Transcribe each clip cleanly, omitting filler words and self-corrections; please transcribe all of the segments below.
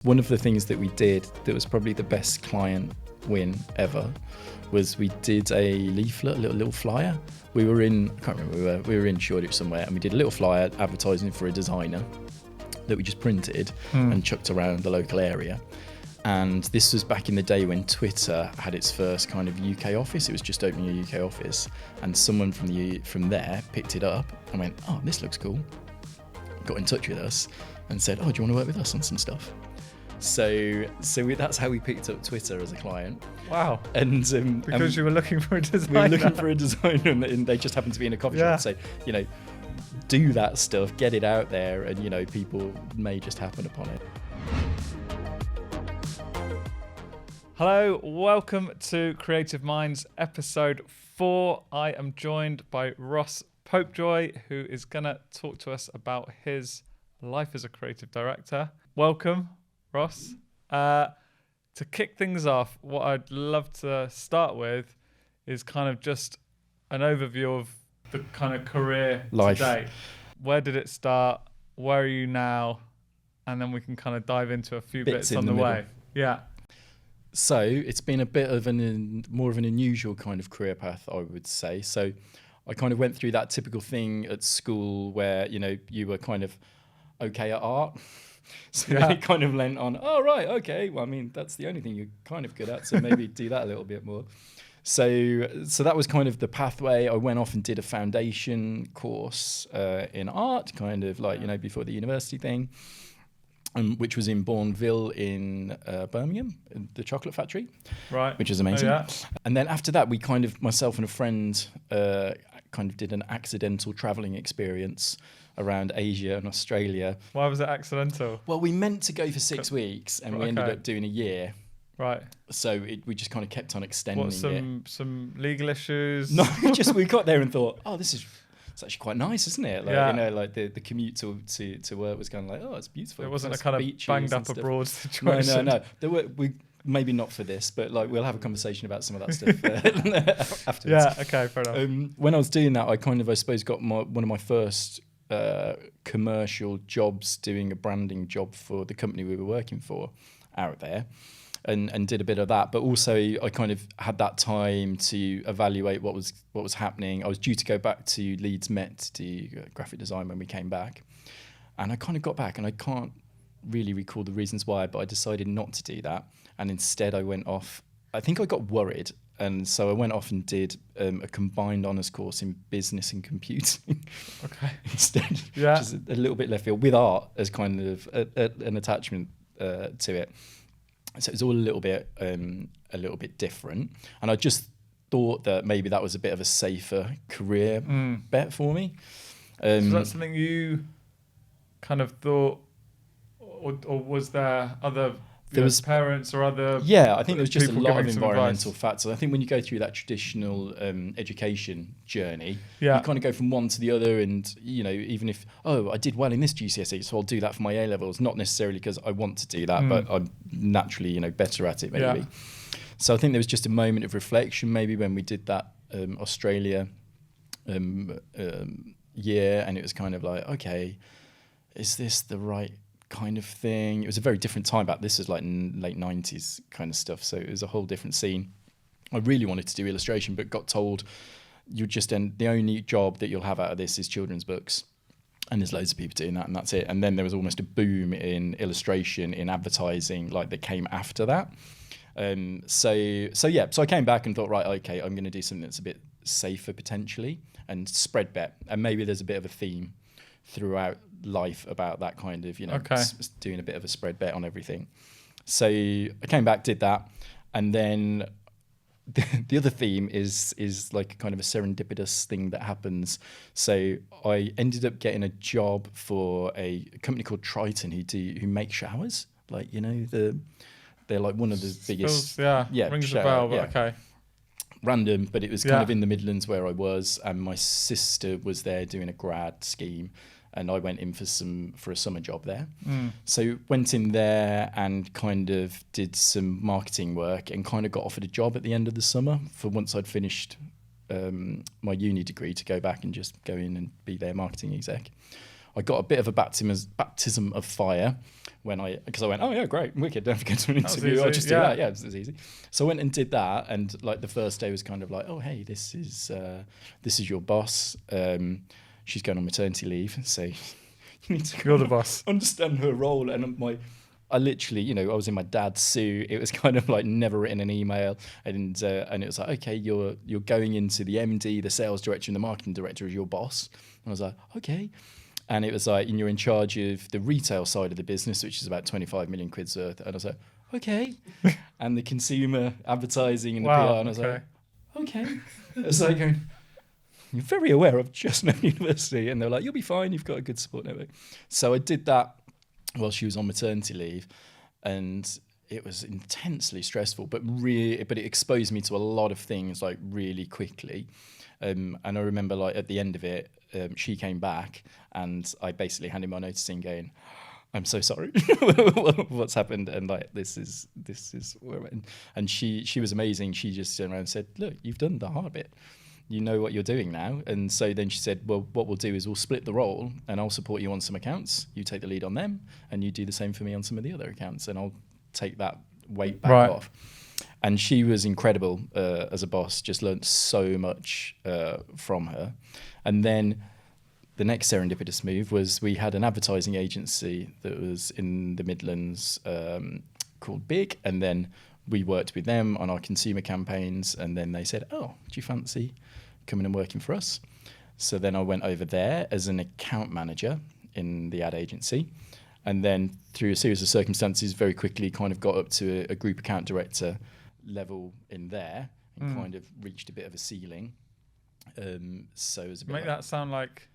One of the things that we did that was probably the best client win ever was we did a leaflet, a little flyer. We were in, I can't remember, we were in Shoreditch somewhere, and we did a little flyer advertising for a designer that we just printed and chucked around the local area. And this was back in the day when Twitter had its first kind of UK office. It was just opening a UK office, and someone from there picked it up and went, "Oh, this looks cool." Got in touch with us and said, "Oh, do you want to work with us on some stuff?" So that's how we picked up Twitter as a client. Wow. And because you were looking for a designer. We were looking for a designer, and they just happened to be in a coffee shop. So, do that stuff, get it out there, and, people may just happen upon it. Hello, welcome to Creative Minds episode 4. I am joined by Ross Popejay, who is going to talk to us about his life as a creative director. Welcome, Ross. To kick things off, what I'd love to start with is kind of just an overview of the kind of career life today. Where did it start? Where are you now? And then we can kind of dive into a few bits on the way. Yeah. So it's been a bit of more of an unusual kind of career path, I would say. So I kind of went through that typical thing at school where, you were kind of okay at art. So then it kind of lent on, oh, right, okay. Well, I mean, that's the only thing you're kind of good at. So maybe do that a little bit more. So that was kind of the pathway. I went off and did a foundation course in art, kind of like, before the university thing. Which was in Bourneville in Birmingham, in the chocolate factory, right? Which is amazing. Oh, yeah. And then after that, we kind of, myself and a friend, kind of did an accidental traveling experience around Asia and Australia. Why was it accidental? Well, we meant to go for 6 weeks, and we ended up doing a year. Right. So we just kind of kept on extending it. Some legal issues? No, we got there and thought, oh, it's actually quite nice, isn't it? Like, the commute to work was kind of like, oh, it's beautiful. It wasn't a kind of banged up abroad situation. No. We maybe not for this, but like we'll have a conversation about some of that stuff afterwards. Yeah, okay, fair enough. When I was doing that, I suppose got one of my first commercial jobs doing a branding job for the company we were working for out there. And did a bit of that, but also I kind of had that time to evaluate what was happening. I was due to go back to Leeds Met to do graphic design when we came back, and I kind of got back, and I can't really recall the reasons why, but I decided not to do that, and instead I went off. I think I got worried, and so I went off and did a combined honours course in business and computing. Okay. Instead, yeah, which is a little bit left field, with art as kind of an attachment to it. So it was all a little bit different, and I just thought that maybe that was a bit of a safer career bet for me. So that's something you kind of thought, or was there other parents or other? Yeah, I think there was just a lot of environmental factors. I think when you go through that traditional education journey, you kind of go from one to the other, and even if I did well in this GCSE, so I'll do that for my A levels, not necessarily because I want to do that, but I'm naturally better at it maybe. Yeah. So I think there was just a moment of reflection maybe when we did that Australia year, and it was kind of like, okay, is this the right kind of thing? It was a very different time back. This was like late 90s kind of stuff, so it was a whole different scene. I really wanted to do illustration, but got told the only job that you'll have out of this is children's books, and there's loads of people doing that, and that's it. And then there was almost a boom in illustration, in advertising, like that came after that. So I came back and thought, right, okay, I'm going to do something that's a bit safer potentially, and spread bet, and maybe there's a bit of a theme throughout life about that kind of, doing a bit of a spread bet on everything. So I came back, did that, and then the other theme is like kind of a serendipitous thing that happens. So I ended up getting a job for a company called Triton who make showers, like they're like one of the biggest. Rings a bell, but okay. Random, but it was kind of in the Midlands where I was, and my sister was there doing a grad scheme, and I went in for a summer job there. So went in there and kind of did some marketing work, and kind of got offered a job at the end of the summer for once I'd finished my uni degree, to go back and just go in and be their marketing exec. I got a bit of a baptism of fire because I went, oh yeah, great, wicked, don't forget to an interview. I'll just do that. Yeah, it was easy. So I went and did that, and like the first day was kind of like, oh hey, this is your boss. She's going on maternity leave, so you need to You're the boss. understand her role. And I literally, I was in my dad's suit. It was kind of like never written an email, and it was like, okay, you're going into the MD, the sales director, and the marketing director as your boss. And I was like, okay. And it was like, and you're in charge of the retail side of the business, which is about 25 million quid's worth. And I was like, okay. And the consumer advertising and the PR. And I was like, okay. It's like going, you're very aware of just no university. And they're like, you'll be fine. You've got a good support network. So I did that while she was on maternity leave. And it was intensely stressful, but it exposed me to a lot of things like really quickly. And I remember like at the end of it, she came back and I basically handed my notice in going, I'm so sorry what's happened. And like, this is where I'm at. And she was amazing. She just turned around and said, look, you've done the hard bit. You know what you're doing now. And so then she said, well, what we'll do is we'll split the role and I'll support you on some accounts. You take the lead on them and you do the same for me on some of the other accounts. And I'll take that weight back off. And she was incredible as a boss, just learnt so much from her. And then the next serendipitous move was we had an advertising agency that was in the Midlands called Big. And then we worked with them on our consumer campaigns. And then they said, oh, do you fancy coming and working for us? So then I went over there as an account manager in the ad agency. And then through a series of circumstances, very quickly kind of got up to a group account director level in there and kind of reached a bit of a ceiling. So it was a bit Make that sound like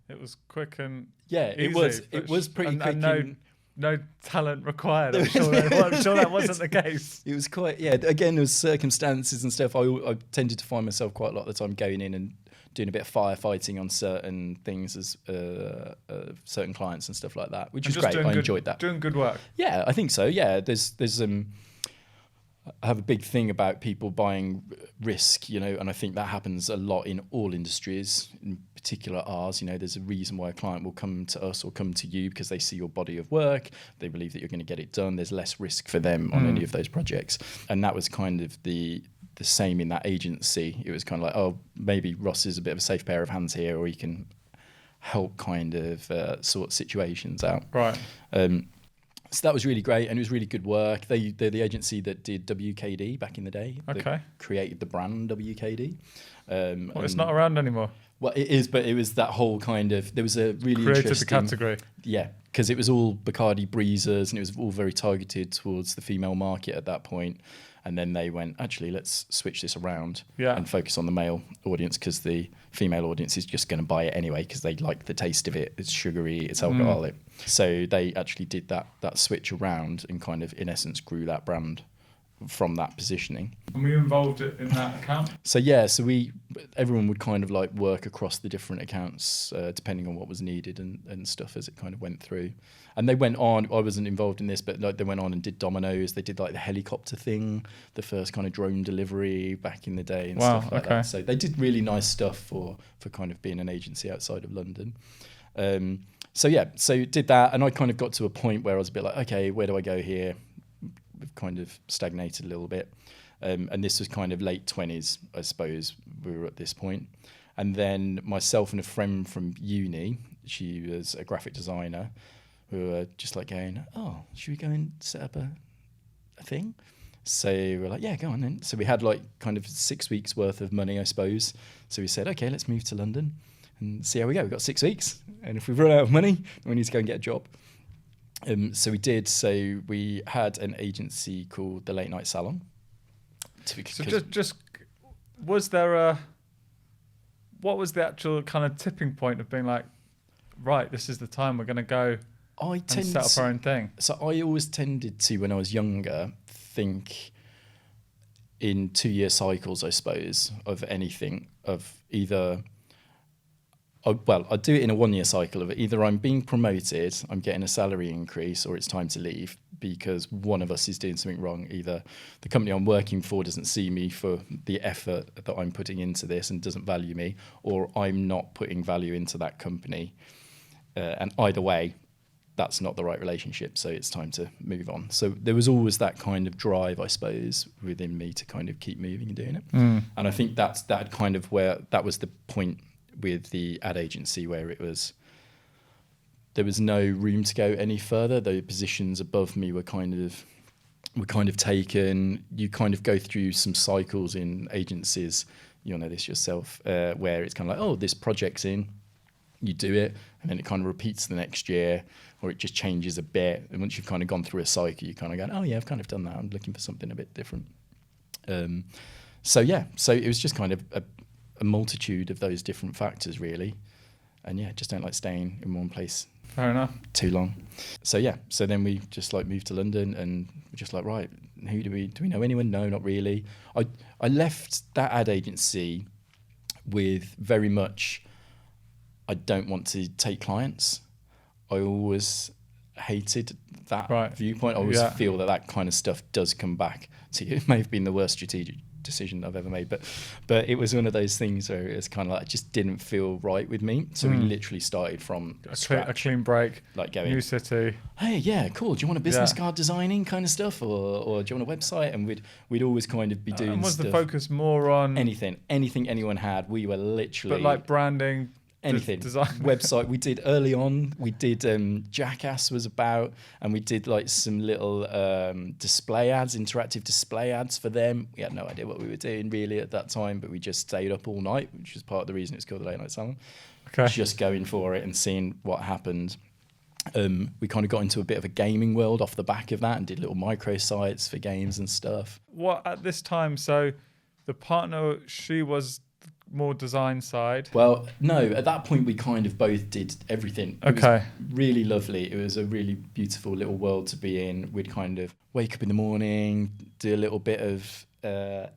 it was quick and easy, it was pretty quick. And no talent required. I'm sure that wasn't the case. It was quite, again, there was circumstances and stuff. I tended to find myself quite a lot of the time going in and doing a bit of firefighting on certain things as certain clients and stuff like that, which was great. I enjoyed that. Doing good work. Yeah, I think so. Yeah, there's I have a big thing about people buying risk, and I think that happens a lot in all industries, in particular ours. There's a reason why a client will come to us or come to you because they see your body of work. They believe that you're going to get it done. There's less risk for them on any of those projects. And that was kind of the same in that agency. It was kind of like, oh, maybe Ross is a bit of a safe pair of hands here, or he can help kind of sort situations out. Right. So that was really great, and it was really good work. They're the agency that did WKD back in the day. Okay. That created the brand WKD. It's not around anymore. Well, it is, but it was that whole kind of, there was a really created interesting... the category. Yeah, because it was all Bacardi breezers, and it was all very targeted towards the female market at that point. And then they went, actually, let's switch this around and focus on the male audience, because the female audience is just going to buy it anyway because they like the taste of it. It's sugary, it's alcoholic. So they actually did that switch around and kind of, in essence, grew that brand from that positioning. And were you involved in that account? So everyone would kind of like work across the different accounts depending on what was needed and stuff as it kind of went through. And they went on, I wasn't involved in this, but like they went on and did Domino's. They did like the helicopter thing, the first kind of drone delivery back in the day and stuff like that. So they did really nice stuff for kind of being an agency outside of London. So did that. And I kind of got to a point where I was a bit like, okay, where do I go here? We've kind of stagnated a little bit. And this was kind of late 20s, I suppose we were at this point. And then myself and a friend from uni, she was a graphic designer, we were just like going, oh, should we go and set up a thing? So we're like, yeah, go on then. So we had like kind of 6 weeks worth of money, I suppose. So we said, okay, let's move to London and see how we go. We've got 6 weeks. And if we've run out of money, we need to go and get a job. So we did. So we had an agency called the Late Night Salon. So just was there what was the actual kind of tipping point of being like, right, this is the time we're going to go and set up our own thing? So I always tended to, when I was younger, think in 2-year cycles, I suppose, of anything, of either... I'd do it in a 1-year cycle of either I'm being promoted, I'm getting a salary increase, or it's time to leave because one of us is doing something wrong. Either the company I'm working for doesn't see me for the effort that I'm putting into this and doesn't value me, or I'm not putting value into that company And either way, that's not the right relationship, so it's time to move on. So there was always that kind of drive, I suppose, within me to kind of keep moving and doing it. And I think that kind of where that was the point with the ad agency, where there was no room to go any further. The positions above me were kind of taken. You kind of go through some cycles in agencies, you'll know this yourself, where it's kind of like, oh, this project's in, you do it, and then it kind of repeats the next year, or it just changes a bit. And once you've kind of gone through a cycle, you kind of go, oh yeah, I've kind of done that. I'm looking for something a bit different. So it was just kind of a multitude of those different factors, really. And yeah, just don't like staying in one place. Fair enough. Too long. So then we just like moved to London, and we're just like, right, who do we know anyone? No, not really. I left that ad agency with very much, I don't want to take clients. I always hated that viewpoint. I always feel that kind of stuff does come back to you. It may have been the worst strategic decision I've ever made, but it was one of those things where it was kind of like, it just didn't feel right with me. So we literally started from scratch. A clean break, like going, new city. Hey, yeah, cool. Do you want a business card designing kind of stuff, or do you want a website? And we'd always kind of be doing. And was stuff. the focus more on anything anyone had? We were literally, but like branding. Anything. Design. Website. We did early on. We did Jackass was about, and we did like some little display ads, interactive display ads for them. We had no idea what we were doing really at that time, but we just stayed up all night, which is part of the reason it's called the Late Night Salon. Okay. Just going for it and seeing what happened. We kind of got into a bit of a gaming world off the back of that, and did little micro sites for games and stuff. What at this time? So the partner, she was more design side? Well, no, at that point we kind of both did everything. It was really lovely. It was a really beautiful little world to be in. We'd kind of wake up in the morning, do a little bit of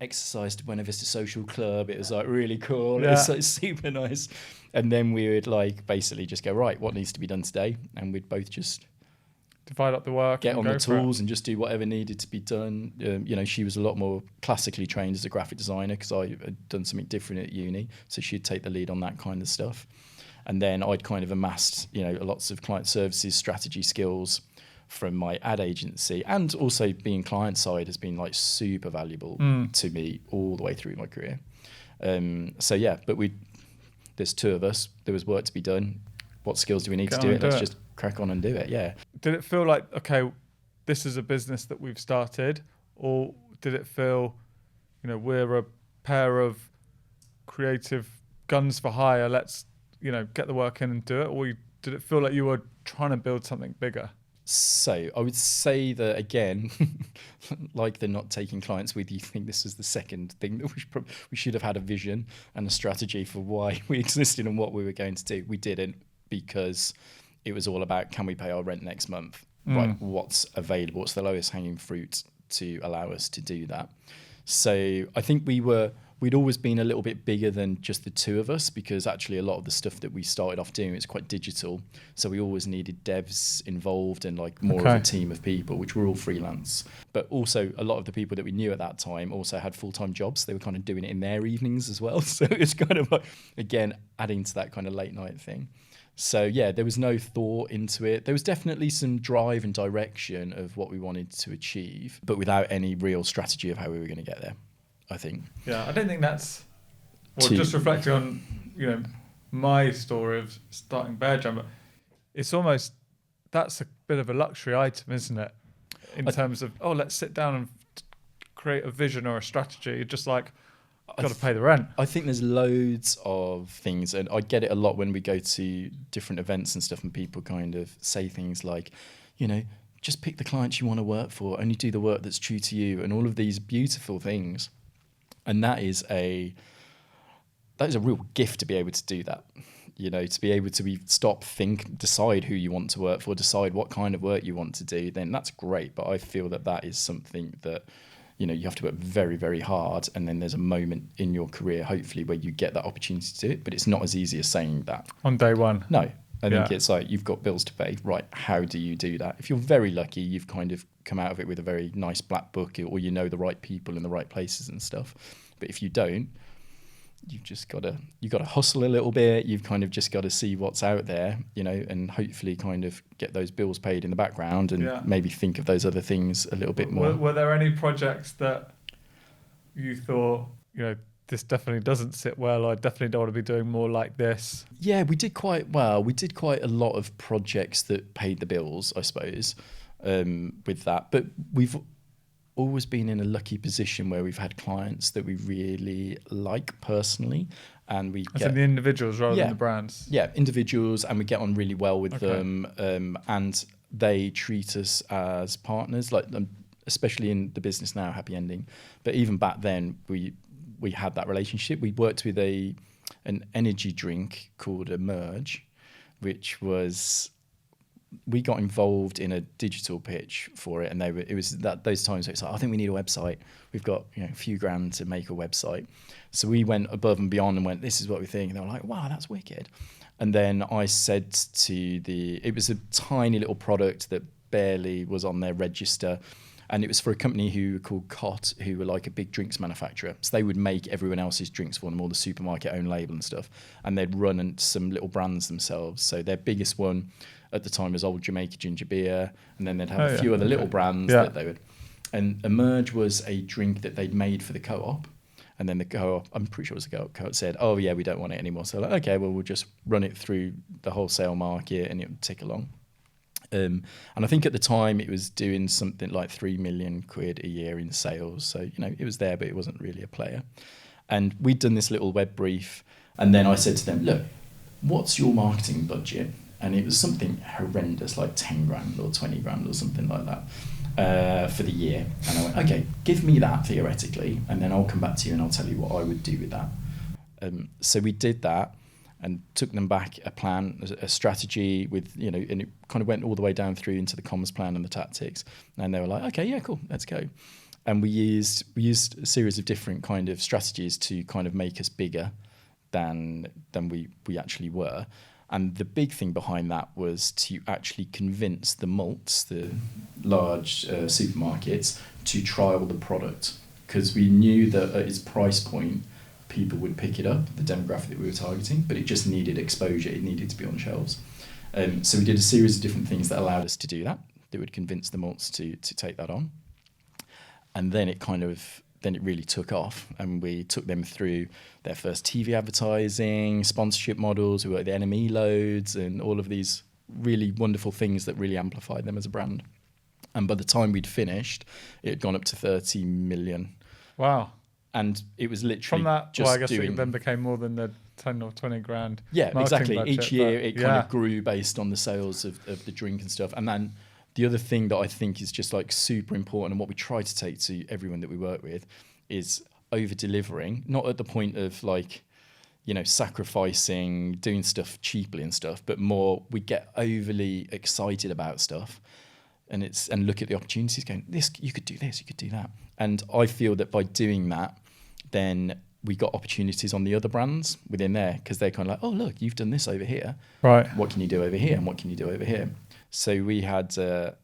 exercise to Buena Vista Social Club. It was like really cool. It was like super nice. And then we would like basically just go, right, what needs to be done today? And we'd both just divide up the work, get on the tools and just do whatever needed to be done. She was a lot more classically trained as a graphic designer, because I had done something different at uni. So she'd take the lead on that kind of stuff. And then I'd kind of amassed, lots of client services, strategy skills from my ad agency, and also being client side has been like super valuable to me all the way through my career. But there's two of us, there was work to be done. What skills do we need to do it? Let's just crack on and do it. Yeah. Did it feel like, okay, this is a business that we've started, or did it feel, we're a pair of creative guns for hire, let's, get the work in and do it? Or did it feel like you were trying to build something bigger? So I would say that, again, like the not taking clients with you thing, this is the second thing that we should have had a vision and a strategy for why we existed and what we were going to do. We didn't, because it was all about, can we pay our rent next month? Right, what's available? What's the lowest hanging fruit to allow us to do that? So I think we'd always been a little bit bigger than just the two of us, because actually a lot of the stuff that we started off doing is quite digital. So we always needed devs involved and like more of a team of people, which were all freelance. But also a lot of the people that we knew at that time also had full-time jobs. They were kind of doing it in their evenings as well. So it's kind of like, again, adding to that kind of late night thing. So yeah, there was no thought into it. There was definitely some drive and direction of what we wanted to achieve, but without any real strategy of how we were going to get there, I think. Yeah, I don't think that's... Well, just reflecting on, my story of starting Bear Jam, it's almost... That's a bit of a luxury item, isn't it? In terms of, let's sit down and create a vision or a strategy. You're just like... got to pay the rent. I think there's loads of things, and I get it a lot when we go to different events and stuff, and people kind of say things like, just pick the clients you want to work for, only do the work that's true to you, and all of these beautiful things. And that is a real gift to be able to do that. To be able to decide who you want to work for, decide what kind of work you want to do, then that's great. But I feel that is something that you have to work very, very hard, and then there's a moment in your career, hopefully, where you get that opportunity to do it. But it's not as easy as saying that on day one. No, I think it's like, you've got bills to pay. Right, how do you do that? If you're very lucky, you've kind of come out of it with a very nice black book, or the right people in the right places and stuff. But if you don't, you've just got to hustle a little bit. You've kind of just got to see what's out there, and hopefully kind of get those bills paid in the background, and maybe think of those other things a little bit more. Were there any projects that you thought, this definitely doesn't sit well, I definitely don't want to be doing more like this? Yeah, we did quite well. We did quite a lot of projects that paid the bills, I suppose, with that. But we've always been in a lucky position where we've had clients that we really like personally, and we get the individuals rather than the brands. Yeah, individuals, and we get on really well with them, and they treat us as partners, like especially in the business now, Happy Ending. But even back then, we had that relationship. We worked with an energy drink called Emerge, which was, we got involved in a digital pitch for it, and it was those times where it's like, I think we need a website. We've got a few grand to make a website. So we went above and beyond and went, this is what we think. And they were like, wow, that's wicked. And then I said it was a tiny little product that barely was on their register. And it was for a company who were called Cot, who were like a big drinks manufacturer. So they would make everyone else's drinks for them, all the supermarket own label and stuff. And they'd run some little brands themselves. So their biggest one at the time was Old Jamaica Ginger Beer. And then they'd have a few other little brands that they would. And Emerge was a drink that they'd made for the co-op. And then the co-op, I'm pretty sure it was the co-op, said, oh yeah, we don't want it anymore. So like, okay, well, we'll just run it through the wholesale market and it would tick along. And I think at the time it was doing something like 3 million quid a year in sales. So, it was there, but it wasn't really a player. And we'd done this little web brief. And then I said to them, look, what's your marketing budget? And it was something horrendous, like 10 grand or 20 grand or something like that for the year. And I went, okay, give me that theoretically. And then I'll come back to you and I'll tell you what I would do with that. So we did that. And took them back a plan, a strategy with, and it kind of went all the way down through into the comms plan and the tactics. And they were like, okay, yeah, cool, let's go. And we used a series of different kind of strategies to kind of make us bigger than we actually were. And the big thing behind that was to actually convince the malts, the large supermarkets, to trial the product. Because we knew that at its price point, people would pick it up, the demographic that we were targeting, but it just needed exposure. It needed to be on shelves. So we did a series of different things that allowed us to do that. That would convince the malts to take that on. And then it really took off, and we took them through their first TV advertising, sponsorship models, we worked the NME loads, and all of these really wonderful things that really amplified them as a brand. And by the time we'd finished, it had gone up to 30 million. Wow. And it was literally from that. Just I guess it then became more than the 10 or 20 grand. Yeah, exactly. Budget, each year it kind of grew based on the sales of the drink and stuff. And then the other thing that I think is just like super important, and what we try to take to everyone that we work with, is over delivering. Not at the point of like, sacrificing, doing stuff cheaply and stuff, but more we get overly excited about stuff. And look at the opportunities going, you could do this, you could do that. And I feel that by doing that, then we got opportunities on the other brands within there, because they're kind of like, oh, look, you've done this over here. Right. What can you do over here? And what can you do over here? So we had a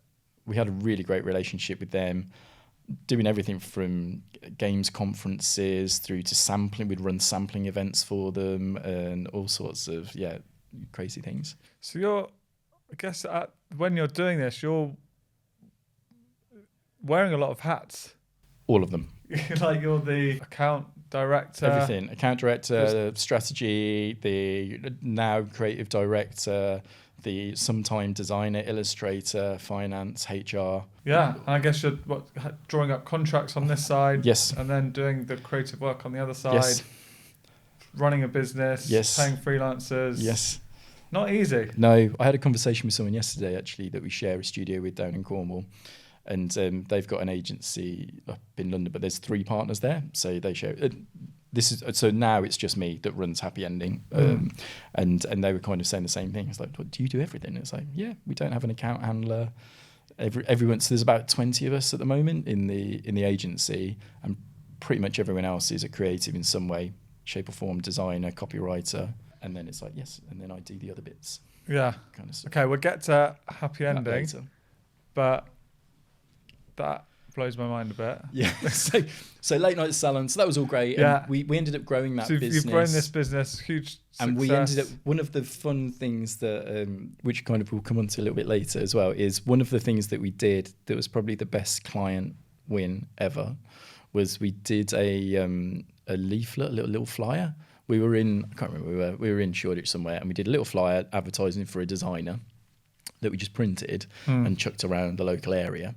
really great relationship with them, doing everything from games conferences through to sampling. We'd run sampling events for them and all sorts of, crazy things. So when you're doing this, you're wearing a lot of hats. All of them. Like you're the account director. Everything. Account director, strategy, the now creative director, the sometime designer, illustrator, finance, HR. Yeah, and I guess you're drawing up contracts on this side. Yes. And then doing the creative work on the other side. Yes. Running a business. Yes. Paying freelancers. Yes. Not easy. No, I had a conversation with someone yesterday actually that we share a studio with down in Cornwall. And they've got an agency up in London, but there's 3 partners there, so they share. So now it's just me that runs Happy Ending, and they were kind of saying the same thing. It's like, do you do everything? It's like, yeah, we don't have an account handler. Everyone. So there's about 20 of us at the moment in the agency, and pretty much everyone else is a creative in some way, shape or form, designer, copywriter, and then it's like yes, and then I do the other bits. Yeah. Kind of stuff. Okay, we'll get to Happy Ending, later. but that blows my mind a bit. Yeah. So late night salon. So that was all great. Yeah. And we ended up growing that So business. you've grown this business, huge success. And we ended up, one of the fun things that, which kind of we'll come on to a little bit later as well, is one of the things that we did that was probably the best client win ever, was we did a leaflet, a little flyer. We were in, I can't remember, we were in Shoreditch somewhere, and we did a little flyer advertising for a designer that we just printed and chucked around the local area.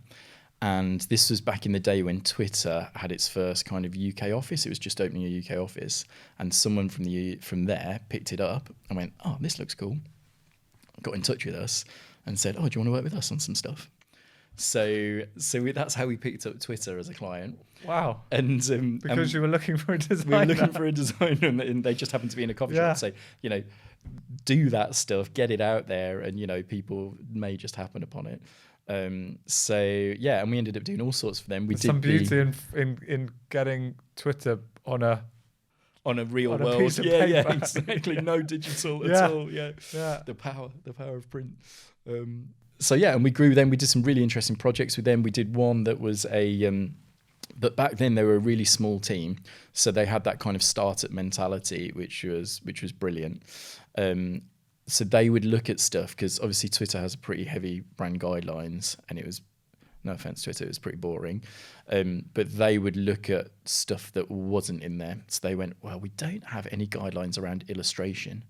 And this was back in the day when Twitter had its first kind of UK office. It was just opening a UK office, and someone from there picked it up and went, "Oh, this looks cool." Got in touch with us and said, "Oh, do you want to work with us on some stuff?" So that's how we picked up Twitter as a client. Wow. And because you were looking for a designer. We were looking for a designer, and they just happened to be in a coffee shop. So, do that stuff, get it out there, and, people may just happen upon it. And we ended up doing all sorts for them. We There's did some beauty in getting Twitter on a real world. Piece of paper. Exactly. No digital at all. Yeah. The power of print. And we grew them. We did some really interesting projects with them. We did one that was but back then they were a really small team, so they had that kind of startup mentality, which was brilliant. So they would look at stuff, because obviously Twitter has a pretty heavy brand guidelines, and it was, no offense Twitter, it was pretty boring. But they would look at stuff that wasn't in there. So they went, well, we don't have any guidelines around illustration,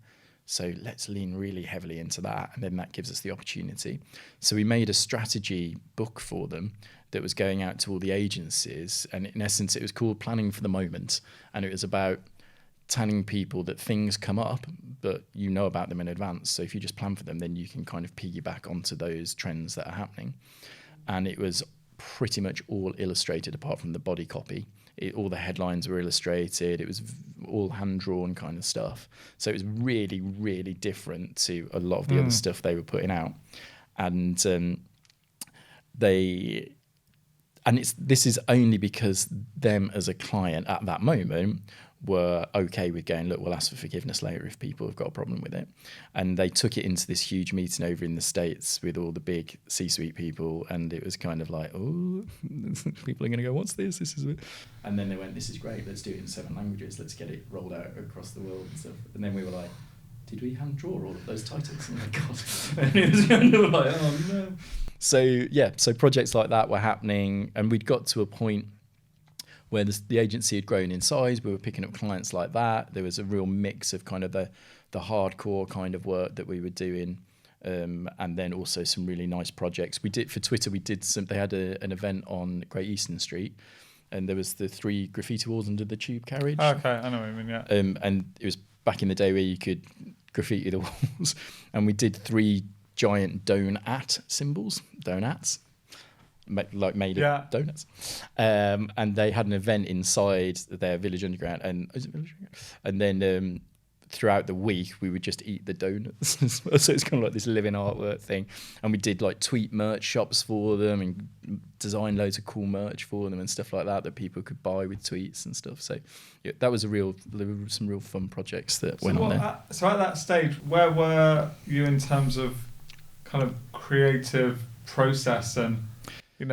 so let's lean really heavily into that, and then that gives us the opportunity. So we made a strategy book for them that was going out to all the agencies, and in essence it was called Planning for the Moment, and it was about telling people that things come up, but you know about them in advance. So if you just plan for them, then you can kind of piggyback onto those trends that are happening. And it was pretty much all illustrated apart from the body copy. All the headlines were illustrated. It was all hand-drawn kind of stuff. So it was really, really different to a lot of the other stuff they were putting out. And this is only because them as a client at that moment were okay with going, look, we'll ask for forgiveness later if people have got a problem with it. And they took it into this huge meeting over in the States with all the big C-suite people, and it was kind of like, oh, people are going to go, what's this? This is it. And then they went, this is great, let's do it in 7 languages, let's get it rolled out across the world and stuff. And then we were like, did we hand draw all of those titles? Oh my God. And it was kind of like, oh no. So projects like that were happening, and we'd got to a point where the agency had grown in size. We were picking up clients like that. There was a real mix of kind of the hardcore kind of work that we were doing, and then also some really nice projects. We did for Twitter. They had an event on Great Eastern Street, and there was the 3 graffiti walls under the tube carriage. Oh, okay, I know what you mean. Yeah. And it was back in the day where you could graffiti the walls, and we did 3 giant donut symbols, donuts. Made of donuts, and they had an event inside their Village Underground, and then throughout the week we would just eat the donuts. So it's kind of like this living artwork thing, and we did like tweet merch shops for them and designed loads of cool merch for them and stuff like that people could buy with tweets and stuff. So yeah, there were some real fun projects that went on there. So at that stage, where were you in terms of kind of creative process? And you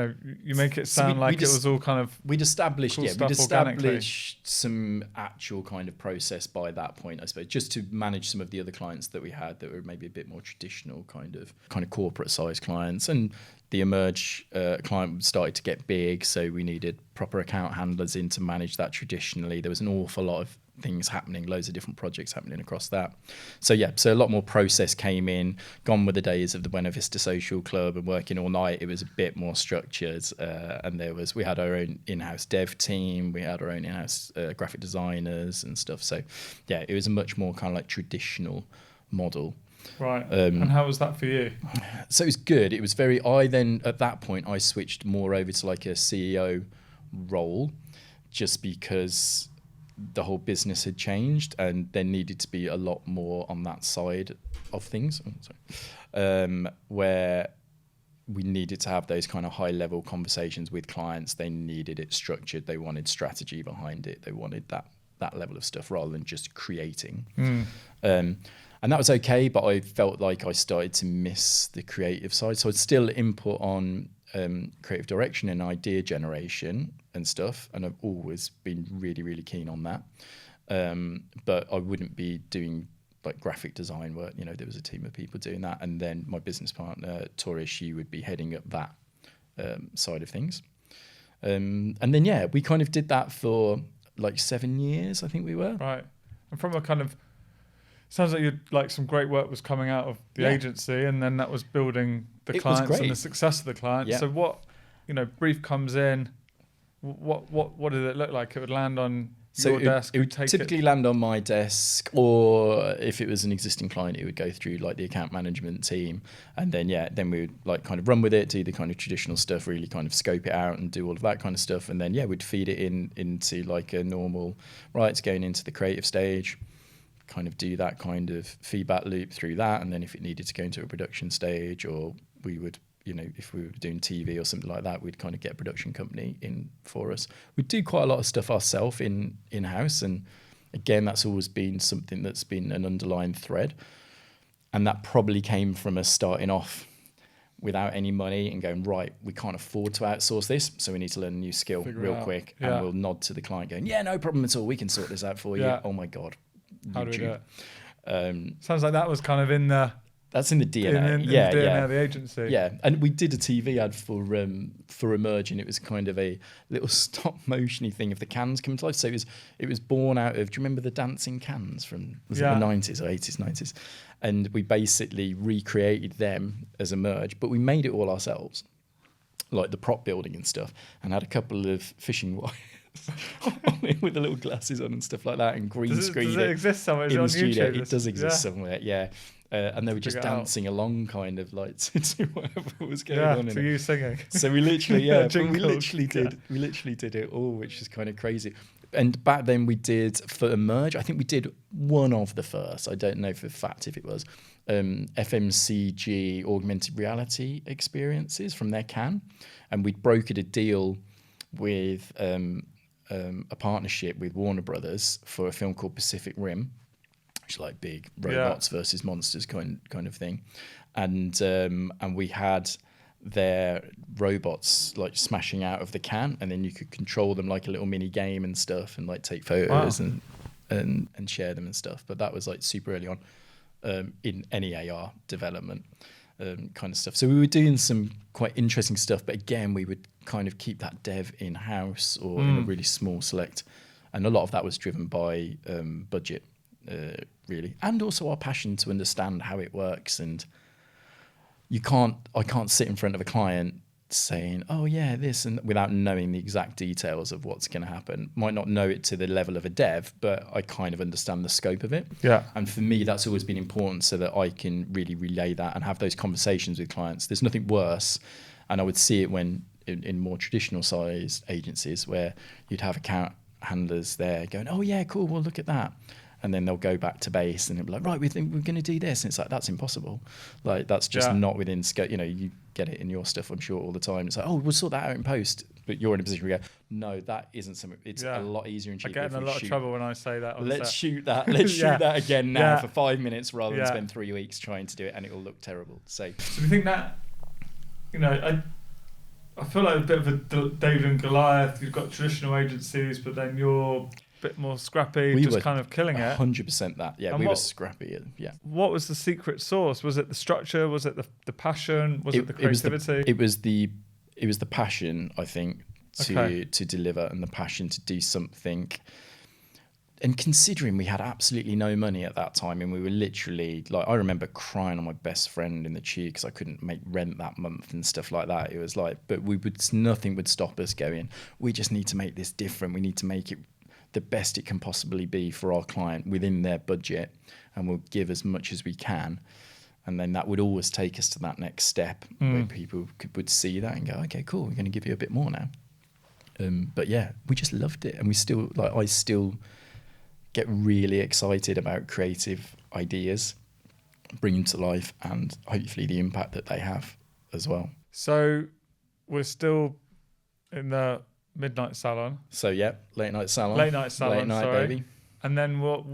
make it sound like it was all kind of we'd established organically. Some actual kind of process by that point, I suppose, just to manage some of the other clients that we had that were maybe a bit more traditional kind of corporate size clients. And the Emerge client started to get big, so we needed proper account handlers in to manage that traditionally. There was an awful lot of things happening, loads of different projects happening across that. So a lot more process came in. Gone were the days of the Buena Vista Social Club and working all night. It was a bit more structured, and we had our own in-house dev team, we had our own in-house graphic designers and stuff. So it was a much more kind of like traditional model. Right. And how was that for you? So it was good. It was at that point I switched more over to like a CEO role, just because the whole business had changed and there needed to be a lot more on that side of things. Where we needed to have those kind of high level conversations with clients. They needed it structured. They wanted strategy behind it. They wanted that level of stuff rather than just creating. And that was okay, but I felt like I started to miss the creative side. So I'd still input on creative direction and idea generation and stuff, and I've always been really, really keen on that. But I wouldn't be doing like graphic design work. You know, there was a team of people doing that, and then my business partner Tori, she would be heading up that side of things. And then we kind of did that for like 7 years, I think we were. Right. And from a kind of, sounds like you like some great work was coming out of the agency, and then that was building the clients and the success of the clients. Yeah. So what, brief comes in, what did it look like? It would land on your desk? It would typically land on my desk, or if it was an existing client, it would go through like the account management team, and then we would like kind of run with it, do the kind of traditional stuff, really kind of scope it out and do all of that kind of stuff, and then we'd feed it into like a normal, right, it's going into the creative stage, kind of do that kind of feedback loop through that, and then if it needed to go into a production stage, or we would, if we were doing TV or something like that, we'd kind of get a production company in for us. We'd do quite a lot of stuff ourselves in-house, and again, that's always been something that's been an underlying thread, and that probably came from us starting off without any money and going, right, we can't afford to outsource this, so we need to learn a new skill real quick, and we'll nod to the client going, yeah, no problem at all, we can sort this out for you. Oh my God. How do we do it? Sounds like that was kind of in the... That's in the DNA. In the DNA of the agency. Yeah, and we did a TV ad for Emerge, and it was kind of a little stop motiony thing of the cans coming to life. So it was born out of, do you remember the dancing cans from it the 90s or 80s, 90s? And we basically recreated them as Emerge, but we made it all ourselves, like the prop building and stuff, and had a couple of fishing wires with the little glasses on and stuff like that, and green screen. Does it exist somewhere? In the studio? YouTube? It does exist somewhere, yeah. And they were just dancing along, kind of like to whatever was going on. To you singing. So we literally, we literally did it all, which is kind of crazy. And back then we did for Emerge, I think we did one of the first. I don't know for a fact if it was FMCG augmented reality experiences from their can, and we'd brokered a deal with a partnership with Warner Brothers for a film called Pacific Rim, which is like big robots versus monsters kind of thing, and we had their robots like smashing out of the can, and then you could control them like a little mini game and stuff, and like take photos and share them and stuff. But that was like super early on in any AR development kind of stuff. So we were doing some quite interesting stuff, but again, we would kind of keep that dev in-house or in a really small select, and a lot of that was driven by budget. Really, and also our passion to understand how it works. And I can't sit in front of a client saying, oh yeah, this, and without knowing the exact details of what's going to happen. Might not know it to the level of a dev, but I kind of understand the scope of it. Yeah. And for me, that's always been important, so that I can really relay that and have those conversations with clients. There's nothing worse, and I would see it when in more traditional sized agencies, where you'd have account handlers there going, oh yeah, cool, well look at that. And then they'll go back to base and they'll be like, right, we think we're going to do this. And it's like, that's impossible. Like, that's just not within scope. You get it in your stuff, I'm sure, all the time. It's like, oh, we'll sort that out in post. But you're in a position where you go, no, that isn't something. It's a lot easier and cheaper. I get in a lot of trouble when I say that. Let's shoot that. Let's shoot that again now for 5 minutes rather than spend 3 weeks trying to do it, and it will look terrible. So do you think that, I feel like a bit of a David and Goliath. You've got traditional agencies, but then you're bit more scrappy, just kind of killing it. 100% that. Yeah, and we were scrappy. Yeah. What was the secret sauce? Was it the structure? Was it the passion? Was it the creativity? It was the passion, I think, to deliver, and the passion to do something. And considering we had absolutely no money at that time, and we were literally like, I remember crying on my best friend in the tube because I couldn't make rent that month and stuff like that. It was like, but nothing would stop us going, we just need to make this different. We need to make it the best it can possibly be for our client within their budget, and we'll give as much as we can. And then that would always take us to that next step where people would see that and go, okay, cool, we're going to give you a bit more now. But yeah, we just loved it. And I still get really excited about creative ideas, bring them to life, and hopefully the impact that they have as well. So we're still in the midnight salon. So yeah, late night salon. Late night, sorry. Baby. And then what?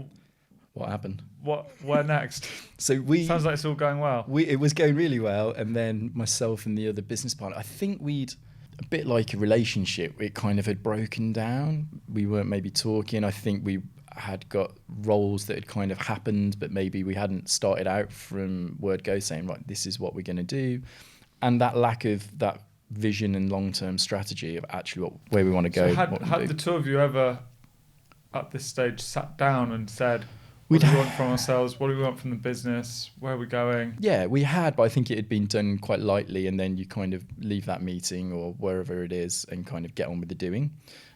What happened? Where next? So Sounds like it's all going well. It was going really well, and then myself and the other business partner, I think we'd, a bit like a relationship, it kind of had broken down. We weren't maybe talking. I think we had got roles that had kind of happened, but maybe we hadn't started out from word go saying, right, this is what we're going to do. And that lack of that vision and long-term strategy of actually where we want to go. So had the two of you ever at this stage sat down and said, what We'd do we want from ourselves? What do we want from the business? Where are we going? Yeah, we had, but I think it had been done quite lightly, and then you kind of leave that meeting or wherever it is and kind of get on with the doing.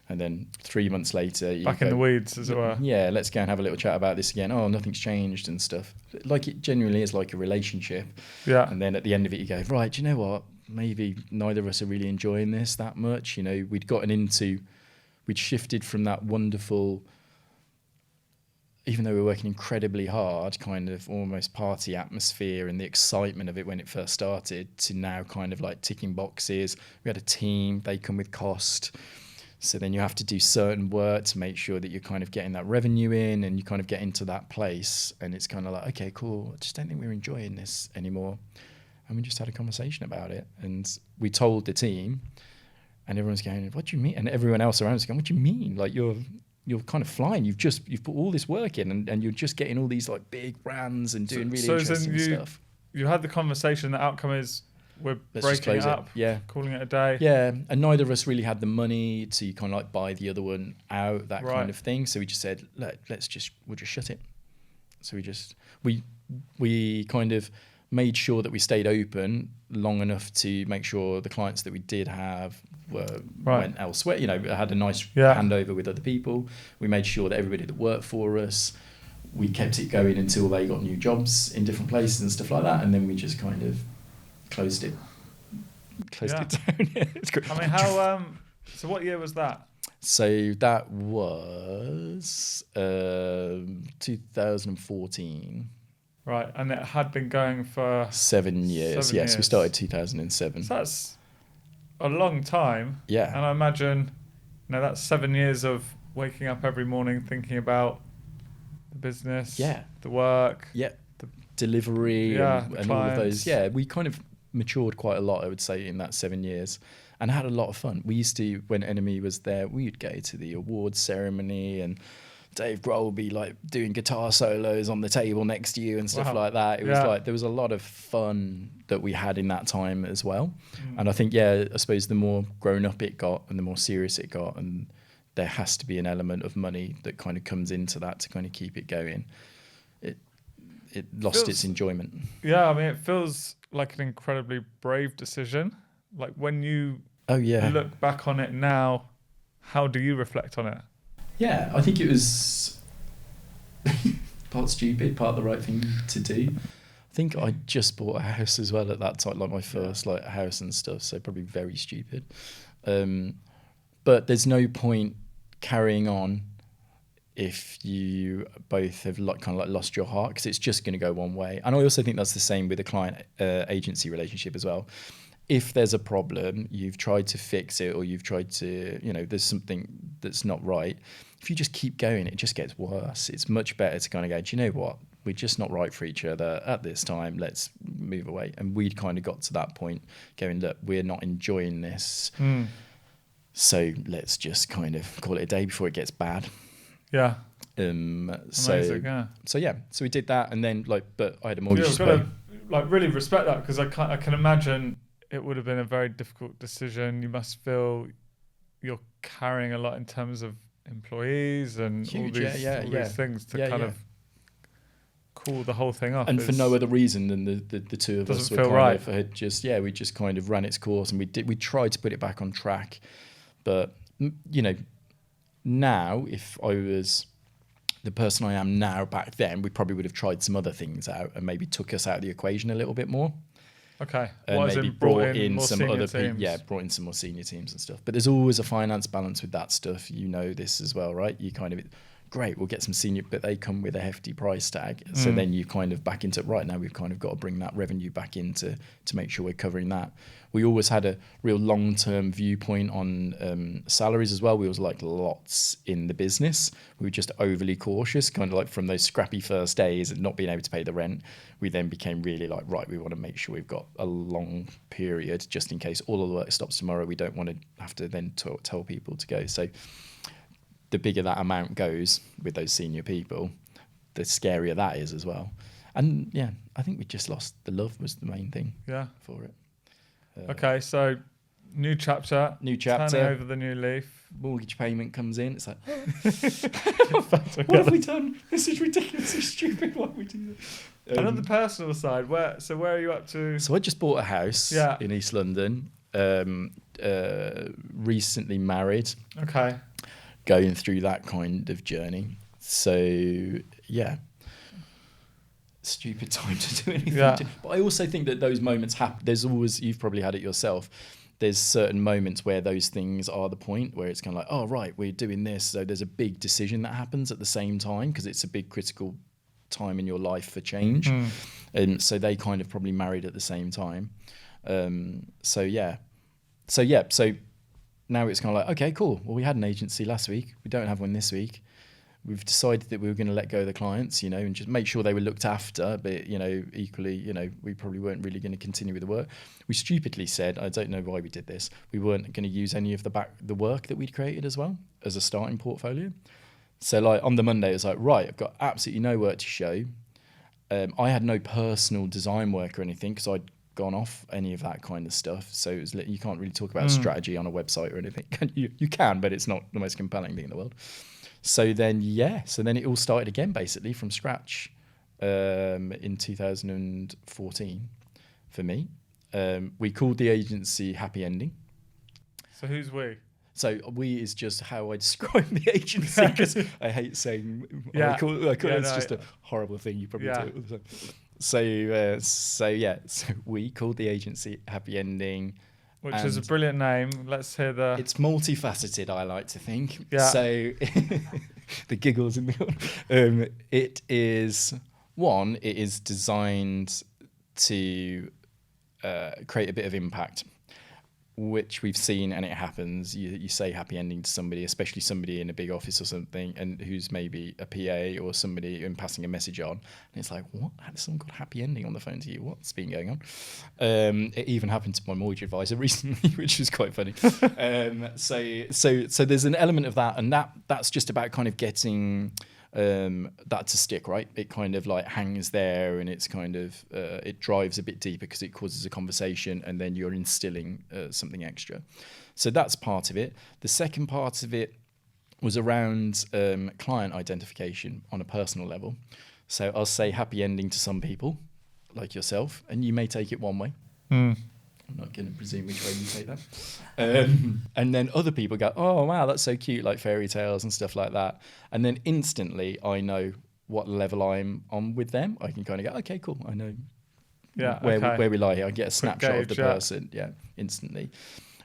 And then 3 months later, you Back in the weeds, as it were. Yeah, let's go and have a little chat about this again. Oh, nothing's changed and stuff. Like, it genuinely is like a relationship. Yeah. And then at the end of it, you go, right, do you know what? Maybe neither of us are really enjoying this that much. You know, we'd shifted from that wonderful, even though we were working incredibly hard, kind of almost party atmosphere and the excitement of it when it first started, to now kind of like ticking boxes. We had a team, they come with cost. So then you have to do certain work to make sure that you're kind of getting that revenue in, and you kind of get into that place. And it's kind of like, okay, cool. I just don't think we're enjoying this anymore. And we just had a conversation about it. And we told the team, and everyone's going, what do you mean? And everyone else around us going, what do you mean? Like, you're kind of flying. You've put all this work in, and you're just getting all these like big brands and doing really interesting stuff. You had the conversation. The outcome is we're Let's just breaking close it up. Yeah, calling it a day. Yeah, and neither of us really had the money to kind of like buy the other one out, that Right. kind of thing. So we just said, we'll just shut it. So we kind of made sure that we stayed open long enough to make sure the clients that we did have went elsewhere. You know, had a nice handover with other people. We made sure that everybody that worked for us, we kept it going until they got new jobs in different places and stuff like that. And then we just kind of closed it down. It's great. I mean, how? So what year was that? So that was 2014. Right, and it had been going for 7 years. Yes, we years. started 2007. So that's a long time. Yeah. And I imagine, that's 7 years of waking up every morning thinking about the business, the work, the delivery, and all of those. Yeah, we kind of matured quite a lot, I would say, in that 7 years, and had a lot of fun. We used to, when Enemy was there, we'd go to the awards ceremony, and Dave Grohl would be like doing guitar solos on the table next to you and stuff like that. It was like, there was a lot of fun that we had in that time as well. And I think, I suppose the more grown up it got and the more serious it got, and there has to be an element of money that kind of comes into that to kind of keep it going. It lost its enjoyment. Yeah, I mean, it feels like an incredibly brave decision. Like, when you look back on it now, how do you reflect on it? Yeah, I think it was part stupid, part the right thing to do. I think I just bought a house as well at that time, like my first house and stuff, so probably very stupid. But there's no point carrying on if you both have lost your heart, because it's just going to go one way. And I also think that's the same with a client agency relationship as well. If there's a problem, you've tried to fix it, or you've tried to, there's something that's not right. If you just keep going, it just gets worse. It's much better to kind of go, do you know what? We're just not right for each other at this time. Let's move away. And we'd kind of got to that point going, look, we're not enjoying this. So let's just kind of call it a day before it gets bad. Yeah. Amazing, So we did that, and then but I had a mortgage. You've got to really respect that, because I can imagine it would have been a very difficult decision. You must feel you're carrying a lot in terms of employees and all these things to kind of cool the whole thing off. And for no other reason than the two of us were had just we just kind of ran its course, and we tried to put it back on track. But now, if I was the person I am now back then, we probably would have tried some other things out and maybe took us out of the equation a little bit more. Okay. And maybe brought in some other people. Yeah, brought in some more senior teams and stuff. But there's always a finance balance with that stuff. You know this as well, right? You kind of great, we'll get some senior, but they come with a hefty price tag. So then you kind of back into, right, now we've kind of got to bring that revenue back into to make sure we're covering that. We always had a real long-term viewpoint on salaries as well. We always liked lots in the business. We were just overly cautious, kind of like from those scrappy first days and not being able to pay the rent. We then became really like, right, we want to make sure we've got a long period just in case all of the work stops tomorrow. We don't want to have to then tell people to go. So the bigger that amount goes with those senior people, the scarier that is as well. And yeah, I think we just lost the love was the main thing for it. Okay, so new chapter. Turning over the new leaf. Mortgage payment comes in. It's like, what have we done? This is ridiculously stupid. Why we do that? And on the personal side, where are you up to? So I just bought a house in East London. Recently married. Okay. Going through that kind of journey. So yeah. Stupid time to do anything. But I also think that those moments happen. There's always, you've probably had it yourself, there's certain moments where those things are the point where it's kind of like, oh right, we're doing this, so there's a big decision that happens at the same time because it's a big critical time in your life for change. And so they kind of probably married at the same time. So now it's kind of like, okay, cool, well we had an agency last week, we don't have one this week. We've decided that we were going to let go of the clients, and just make sure they were looked after. But, equally, we probably weren't really going to continue with the work. We stupidly said, I don't know why we did this, we weren't going to use any of the work that we'd created as well as a starting portfolio. So like on the Monday, it was like, right, I've got absolutely no work to show. I had no personal design work or anything because I'd gone off any of that kind of stuff. So it was, you can't really talk about strategy on a website or anything. You can, but it's not the most compelling thing in the world. So then it all started again, basically from scratch in 2014 for me. We called the agency Happy Ending. So who's we? So we is just how I describe the agency because I hate saying I call it's just a horrible thing you probably do all the time. So we called the agency Happy Ending. Which is a brilliant name. Let's hear the... It's multifaceted, I like to think. Yeah. So the giggles in the... it is designed to create a bit of impact, which we've seen, and it happens. You say happy ending to somebody, especially somebody in a big office or something, and who's maybe a PA or somebody and passing a message on, and it's like, what? Has someone got happy ending on the phone to you? What's been going on? It even happened to my mortgage advisor recently, which was quite funny. So there's an element of that, and that's just about kind of getting that to stick, right? It kind of like hangs there, and it's kind of it drives a bit deeper because it causes a conversation, and then you're instilling something extra. So that's part of it. The second part of it was around client identification on a personal level. So I'll say happy ending to some people, like yourself, and you may take it one way. I'm not going to presume which way you take that. And then other people go, oh, wow, that's so cute, like fairy tales and stuff like that. And then instantly I know what level I'm on with them. I can kind of go, okay, cool. I know where we lie here. I get a snapshot of the person, instantly.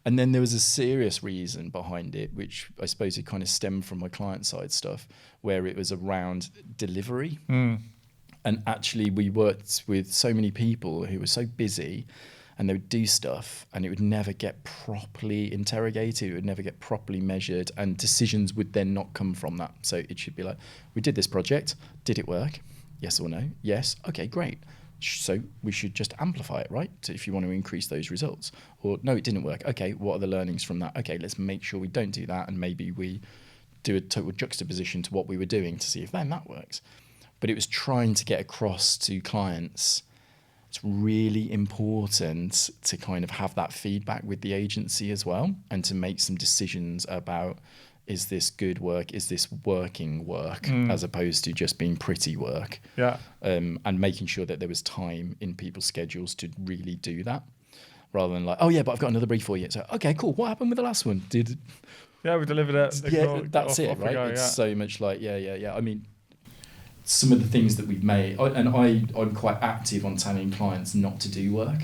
And then there was a serious reason behind it, which I suppose it kind of stemmed from my client side stuff, where it was around delivery. And actually we worked with so many people who were so busy, and they would do stuff and it would never get properly interrogated, it would never get properly measured, and decisions would then not come from that. So it should be like, we did this project, did it work? Yes or no? Yes. Okay, great. So we should just amplify it, right? So if you want to increase those results. Or no, it didn't work. Okay, what are the learnings from that? Okay, let's make sure we don't do that, and maybe we do a total juxtaposition to what we were doing to see if then that works. But it was trying to get across to clients, it's really important to kind of have that feedback with the agency as well, and to make some decisions about, is this good work? Is this working work? As opposed to just being pretty work. And making sure that there was time in people's schedules to really do that, rather than like, oh yeah, but I've got another brief for you. So, okay, cool. What happened with the last one? We delivered it. That's it, right? It's so much like, I mean, some of the things that we've made, and I'm quite active on telling clients not to do work.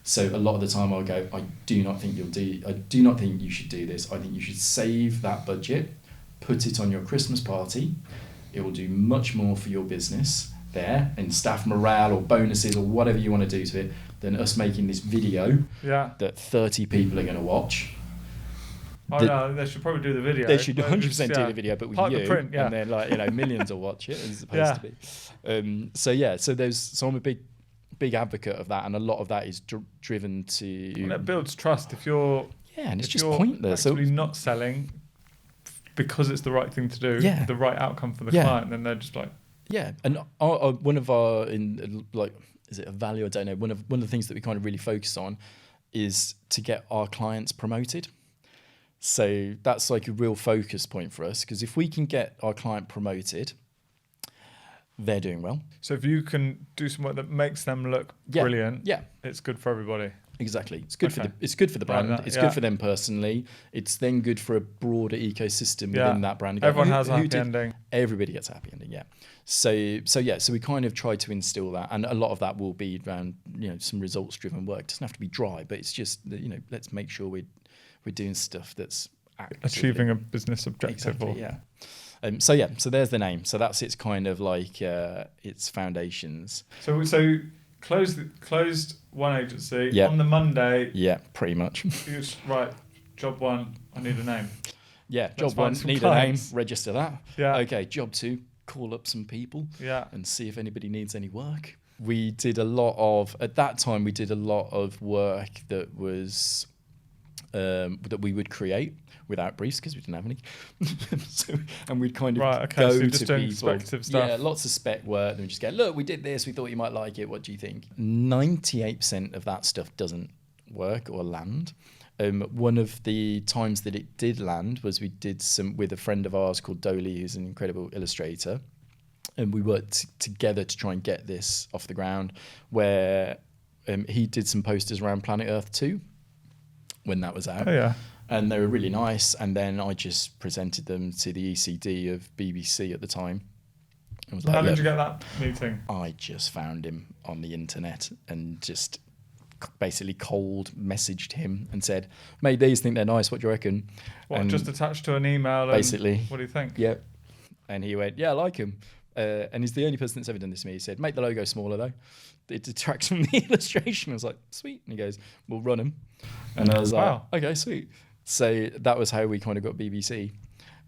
So a lot of the time I'll go, I do not think you should do this. I think you should save that budget, put it on your Christmas party. It will do much more for your business there, and staff morale or bonuses or whatever you want to do to it, than us making this video that 30 people are going to watch. Oh no, they should probably do the video. They should 100% do the video, but with Park you, the print, and then millions will watch it as opposed to be. So I'm a big advocate of that, and a lot of that is driven to. And it builds trust if you're. Yeah, and it's just pointless. Actually, not selling because it's the right thing to do, the right outcome for the client, then they're just like. Yeah, and one of our is it a value? I don't know. One of the things that we kind of really focus on is to get our clients promoted. So that's like a real focus point for us, because if we can get our client promoted, they're doing well. So if you can do some work that makes them look brilliant, it's good for everybody. Exactly. It's good for the brand. It's good for them personally. It's then good for a broader ecosystem within that brand. Everyone has a happy ending. Everybody gets a happy ending. Yeah. So we kind of try to instill that, and a lot of that will be around some results driven work. It doesn't have to be dry, but it's just let's make sure we're doing stuff that's achieving a business objective. Exactly. So there's the name. So that's its kind of like its foundations. So closed one agency on the Monday. Yeah, pretty much. You just, right, job one, I need a name. Yeah, Let's job one, need clients. a name, register that. Yeah. Okay, job two, call up some people. Yeah. And see if anybody needs any work. We did a lot of work that was that we would create without briefs because we didn't have any. And we'd kind of go so to just doing people. speculative stuff. Yeah, lots of spec work. And we just go, look, we did this. We thought you might like it. What do you think? 98% of that stuff doesn't work or land. One of the times that it did land was we did some with a friend of ours called Dolly, who's an incredible illustrator. And we worked together to try and get this off the ground, where he did some posters around Planet Earth 2 when that was out. Oh, yeah. And they were really nice. And then I just presented them to the ECD of BBC at the time. I was like, how did you get that meeting? I just found him on the internet and just basically cold messaged him and said, mate, these think they're nice. What do you reckon? What, and just attached to an email? Basically. What do you think? Yeah. And he went, yeah, I like him. And he's the only person that's ever done this to me. He said, make the logo smaller though. It detracts from the illustration. I was like, sweet. And he goes, we'll run him. And I was like, okay, sweet. So that was how we kind of got BBC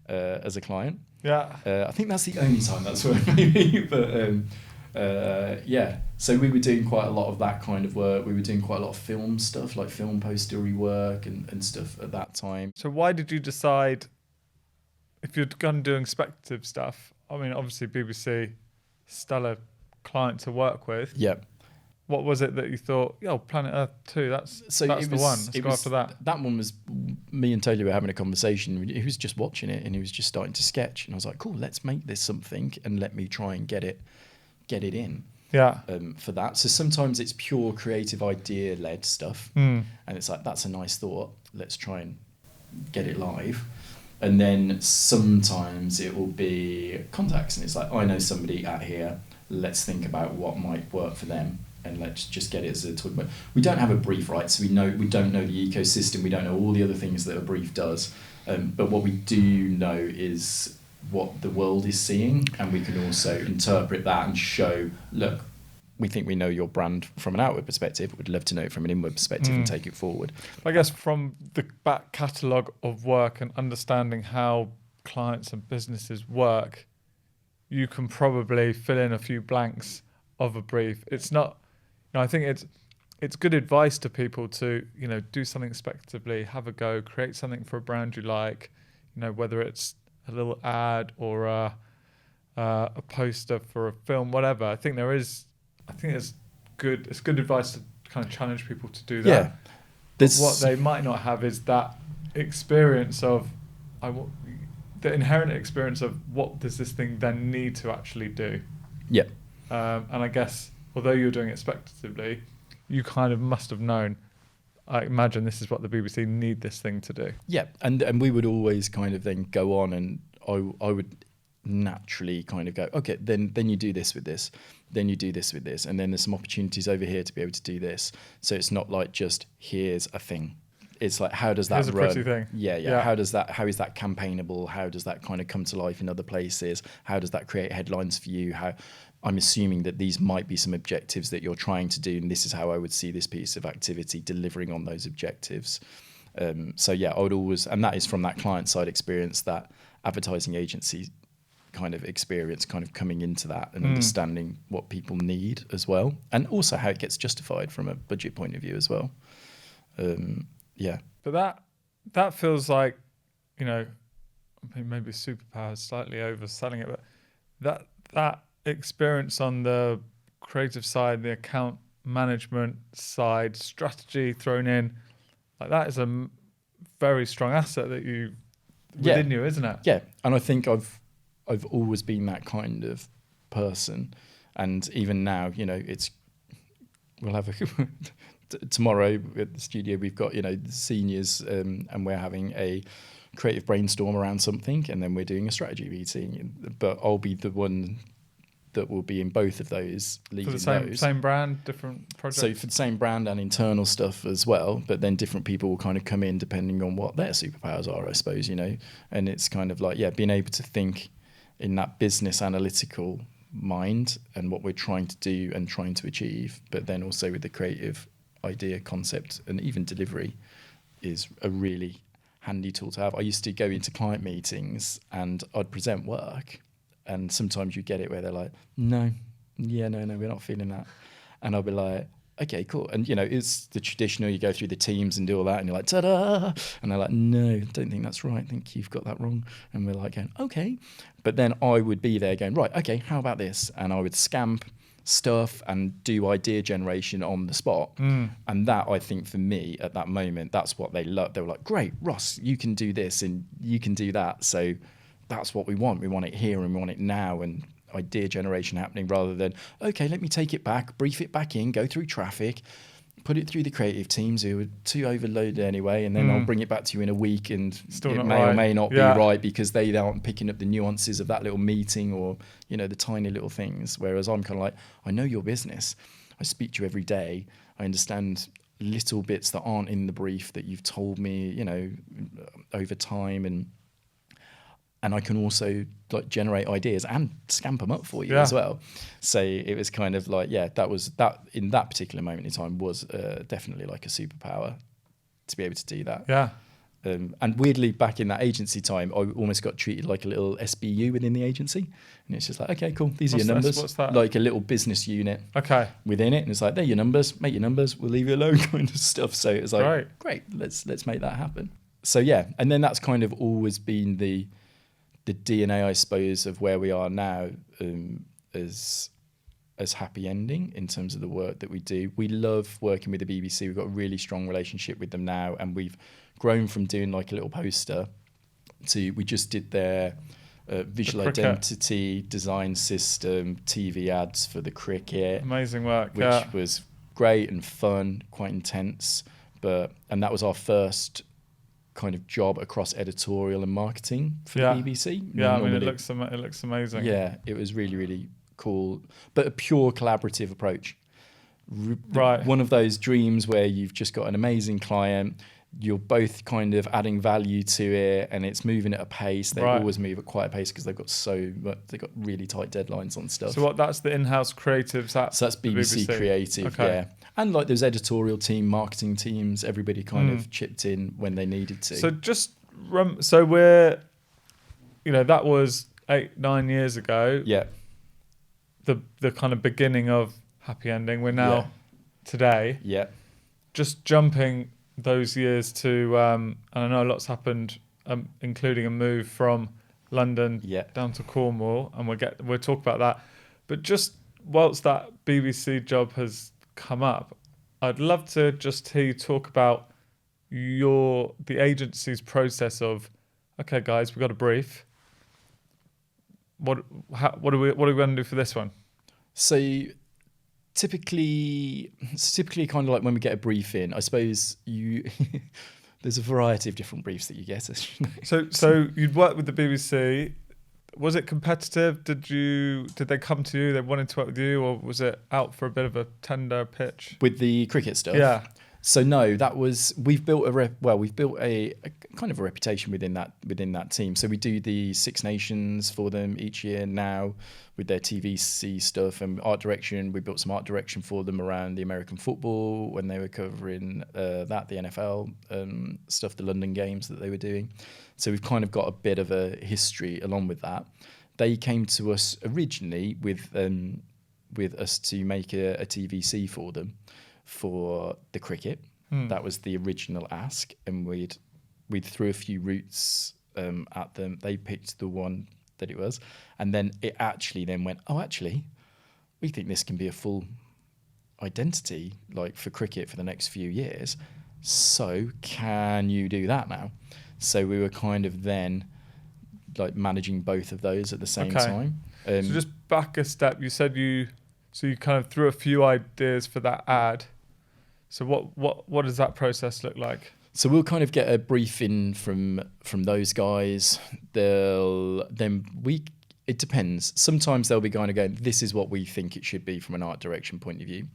as a client. Yeah. I think that's the only time that's worked maybe. But yeah. So we were doing quite a lot of that kind of work. We were doing quite a lot of film stuff, like film postery work and stuff at that time. So why did you decide, if you're going doing speculative stuff, I mean, obviously BBC, stellar client to work with. Yep. What was it that you thought, Planet Earth 2, that's the one, let's go after that? That one was, me and Tony were having a conversation. He was just watching it and he was just starting to sketch. And I was like, cool, let's make this something and let me try and get it in. Yeah. For that. So sometimes it's pure creative idea-led stuff. And it's like, that's a nice thought. Let's try and get it live. And then sometimes it will be contacts. And it's like, I know somebody out here. Let's think about what might work for them. And let's just get it as a talk about. We don't have a brief, right? So we don't know the ecosystem. We don't know all the other things that a brief does. But what we do know is what the world is seeing, and we can also interpret that and show, look, we think we know your brand from an outward perspective. We'd love to know it from an inward perspective and take it forward. I guess from the back catalogue of work and understanding how clients and businesses work, you can probably fill in a few blanks of a brief. It's not, I think it's good advice to people to, do something speculatively, have a go, create something for a brand you like, whether it's a little ad or a poster for a film, whatever. I think it's good advice to kind of challenge people to do that. Yeah. What they might not have is that experience of, the inherent experience of what does this thing then need to actually do. Yeah. And I guess, although you're doing it speculatively, you kind of must have known, I imagine this is what the BBC need this thing to do. Yeah, and we would always kind of then go on, and I would naturally kind of go, okay, then you do this with this, then you do this with this, and then there's some opportunities over here to be able to do this. So it's not like just, here's a thing. it's like, how does that Here's a run? pretty thing. Yeah. How is that campaignable? How does that kind of come to life in other places? How does that create headlines for you? How I'm assuming that these might be some objectives that you're trying to do, and this is how I would see this piece of activity delivering on those objectives. So yeah, I would always, and that is from that client side experience, that advertising agency kind of experience, kind of coming into that and understanding what people need as well, and also how it gets justified from a budget point of view as well. But that feels like, you know, I mean, maybe superpower is slightly overselling it, but that experience on the creative side, the account management side, strategy thrown in, like that is a very strong asset that you within you, isn't it? Yeah, and I think I've always been that kind of person, and even now, you know, we'll have tomorrow at the studio we've got, you know, the seniors, and we're having a creative brainstorm around something, and then we're doing a strategy meeting. But I'll be the one that will be in both of those, leading For the those. same brand, different projects? So for the same brand and internal stuff as well, but then different people will kind of come in depending on what their superpowers are, I suppose, you know. And it's kind of like, being able to think in that business analytical mind and what we're trying to do and trying to achieve, but then also with the creative idea, concept, and even delivery is a really handy tool to have. I used to go into client meetings and I'd present work, and sometimes you get it where they're like, no, we're not feeling that. And I'll be like, okay, cool. And, you know, it's the traditional, you go through the teams and do all that, and you're like, ta-da! And they're like, no, don't think that's right. I think you've got that wrong. And we're like going, okay. But then I would be there going, right, okay, how about this? And I would scamp stuff and do idea generation on the spot. And that, I think, for me, at that moment, that's what they loved. They were like, great, Ross, you can do this and you can do that. So that's what we want. We want it here and we want it now, and idea generation happening, rather than, okay, let me take it back, brief it back in, go through traffic, put it through the creative teams who are too overloaded anyway, and then I'll bring it back to you in a week, and Still it not may right. or may not be right because they aren't picking up the nuances of that little meeting, or, you know, the tiny little things. Whereas I'm kind of like, I know your business. I speak to you every day. I understand little bits that aren't in the brief that you've told me, you know, over time, and I can also like generate ideas and scamp them up for you as well. So it was kind of like, that was that in that particular moment in time was definitely like a superpower to be able to do that. Yeah. And weirdly, back in that agency time, I almost got treated like a little SBU within the agency. And it's just like, okay, cool, these are your numbers. What's that? Like a little business unit within it. And it's like, they're your numbers, make your numbers, we'll leave you alone kind of stuff. So it's like, great, let's make that happen. So and then that's kind of always been the DNA, I suppose, of where we are now, as happy ending in terms of the work that we do. We love working with the BBC. We've got a really strong relationship with them now, and we've grown from doing like a little poster to, we just did their visual identity design system, TV ads for the cricket. Amazing work, which was great and fun, quite intense. And that was our first kind of job across editorial and marketing for the BBC. Yeah, I mean, it looks amazing. Yeah, it was really, really cool, but a pure collaborative approach. Right. One of those dreams where you've just got an amazing client, you're both kind of adding value to it, and it's moving at a pace. They always move at quite a pace because they've got really tight deadlines on stuff. So that's the in-house creatives? So that's BBC Creative, And like those editorial team, marketing teams, everybody kind of chipped in when they needed to. So so we're, you know, that was 8-9 years ago. Yeah. The kind of beginning of happy ending. We're now today. Yeah. Just jumping those years to, and I know a lot's happened, including a move from London down to Cornwall, and we'll talk about that. But just whilst that BBC job has come up, I'd love to just hear you talk about the agency's process of, okay, guys, we've got a brief. What are we going to do for this one? So typically kind of like when we get a brief in, I suppose there's a variety of different briefs that you get. So you'd worked with the BBC. Was it competitive? Did they come to you? They wanted to work with you, or was it out for a bit of a tender pitch? With the cricket stuff? Yeah. So no, we've built a kind of a reputation within that team. So we do the Six Nations for them each year now with their TVC stuff and art direction. We built some art direction for them around the American football when they were covering the NFL stuff, the London games that they were doing. So we've kind of got a bit of a history along with that. They came to us originally with us to make a TVC for them for the cricket. That was the original ask, and we'd threw a few routes at them. They picked the one that it was, and then it actually then went, we think this can be a full identity like for cricket for the next few years. So can you do that now? So we were kind of then like managing both of those at the same time. So just back a step. You said you kind of threw a few ideas for that ad. So what does that process look like? So we'll kind of get a briefing from those guys. It depends. Sometimes they'll be kind of going, this is what we think it should be from an art direction point of view.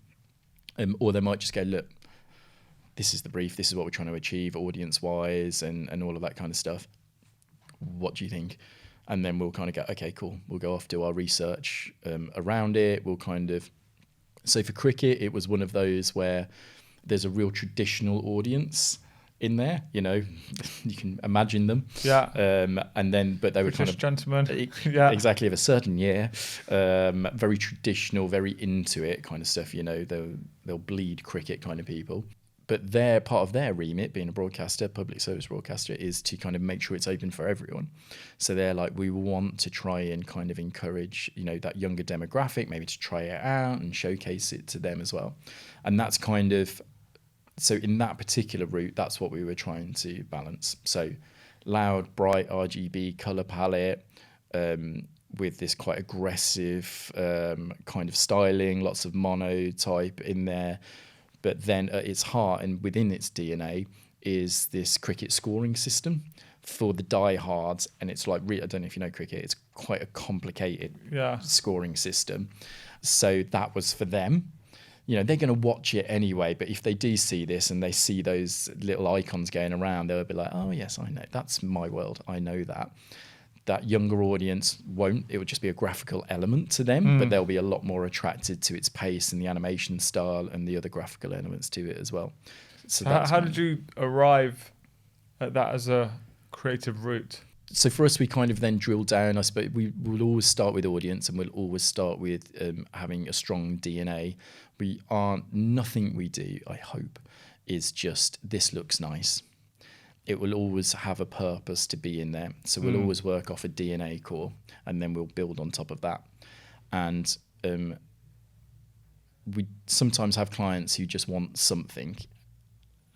Or they might just go, look, this is the brief, this is what we're trying to achieve audience-wise and all of that kind of stuff. What do you think? And then we'll kind of go, okay, cool. We'll go off, do our research around it. So for cricket, it was one of those where there's a real traditional audience in there, you can imagine them. Yeah. But they were British kind of gentlemen. Yeah. Exactly, of a certain year, very traditional, very into it kind of stuff. They'll bleed cricket kind of people. But their part of their remit, being a broadcaster, public service broadcaster, is to kind of make sure it's open for everyone. So they're like, we want to try and kind of encourage, that younger demographic, maybe to try it out and showcase it to them as well. And that's kind of, so in that particular route, that's what we were trying to balance. So loud, bright RGB color palette, with this quite aggressive kind of styling, lots of monotype in there. But then at its heart and within its DNA is this cricket scoring system for the diehards. And it's like, I don't know if you know cricket, it's quite a complicated scoring system. So that was for them. They're going to watch it anyway. But if they do see this and they see those little icons going around, they'll be like, oh, yes, I know. That's my world. I know that. That younger audience won't. It would just be a graphical element to them, but they'll be a lot more attracted to its pace and the animation style and the other graphical elements to it as well. So how did you arrive at that as a creative route? So for us, we kind of then drill down. I suppose we will always start with audience, and we'll always start with having a strong DNA. Nothing we do, I hope, is just this looks nice. It will always have a purpose to be in there. So we'll always work off a DNA core, and then we'll build on top of that. And we sometimes have clients who just want something,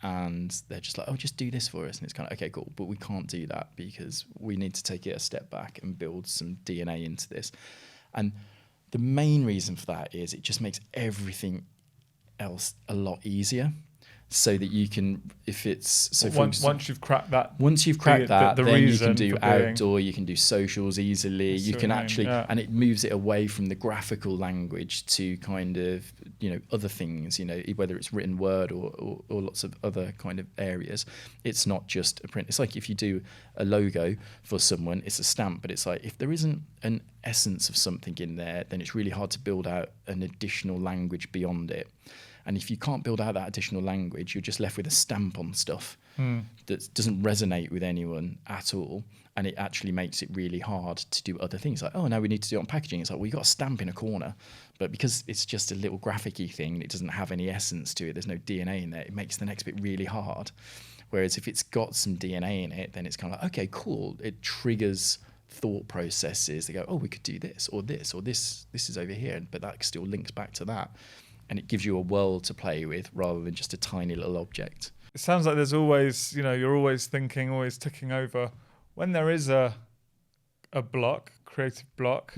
and they're just like, oh, just do this for us. And it's kind of, okay, cool. But we can't do that because we need to take it a step back and build some DNA into this. And the main reason for that is it just makes everything else a lot easier. So that you can, if it's so once you've cracked that, then you can do outdoor, you can do socials easily. You can actually, and it moves it away from the graphical language to kind of other things. Whether it's written word or lots of other kind of areas. It's not just a print. It's like if you do a logo for someone, it's a stamp, but it's like if there isn't an essence of something in there, then it's really hard to build out an additional language beyond it. And if you can't build out that additional language, you're just left with a stamp on stuff that doesn't resonate with anyone at all. And it actually makes it really hard to do other things. Like, oh, now we need to do it on packaging. It's like, well, you got a stamp in a corner. But because it's just a little graphic-y thing, it doesn't have any essence to it. There's no DNA in there. It makes the next bit really hard. Whereas if it's got some DNA in it, then it's kind of like, okay, cool. It triggers thought processes. They go, oh, we could do this, or this is over here. But that still links back to that. And it gives you a world to play with rather than just a tiny little object. It sounds like there's always, you're always thinking, always ticking over. When there is a creative block,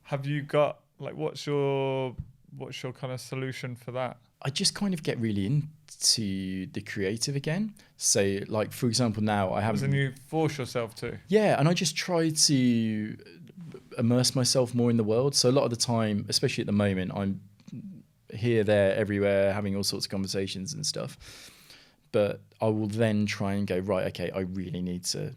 have you got, what's your kind of solution for that? I just kind of get really into the creative again. So, for example, now I have... As in you force yourself to? Yeah, and I just try to immerse myself more in the world. So a lot of the time, especially at the moment, I'm here, there, everywhere, having all sorts of conversations and stuff. but I will then try and go, right, okay, I really need to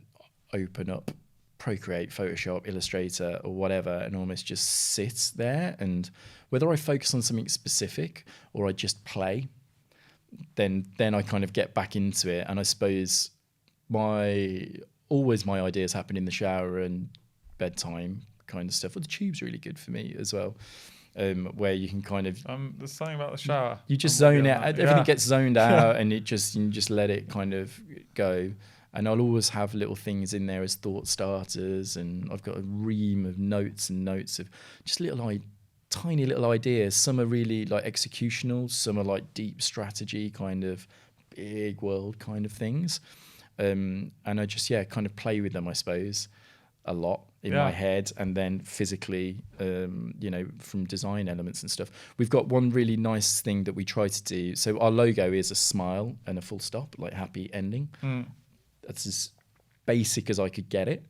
open up Procreate, Photoshop, Illustrator, or whatever, and almost just sit there. And whether I focus on something specific or I just play, then I kind of get back into it. And I suppose my ideas happen in the shower and bedtime kind of stuff. Well, the tube's really good for me as well. Where you can kind of there's something about the shower. You just zone out. Everything gets zoned out, and you just let it kind of go. And I'll always have little things in there as thought starters, and I've got a ream of notes of just tiny little ideas. Some are really like executional, some are like deep strategy, kind of big world kind of things. And I just kind of play with them, I suppose, a lot in my head, and then physically, from design elements and stuff. We've got one really nice thing that we try to do. So our logo is a smile and a full stop, like happy ending. That's as basic as I could get it,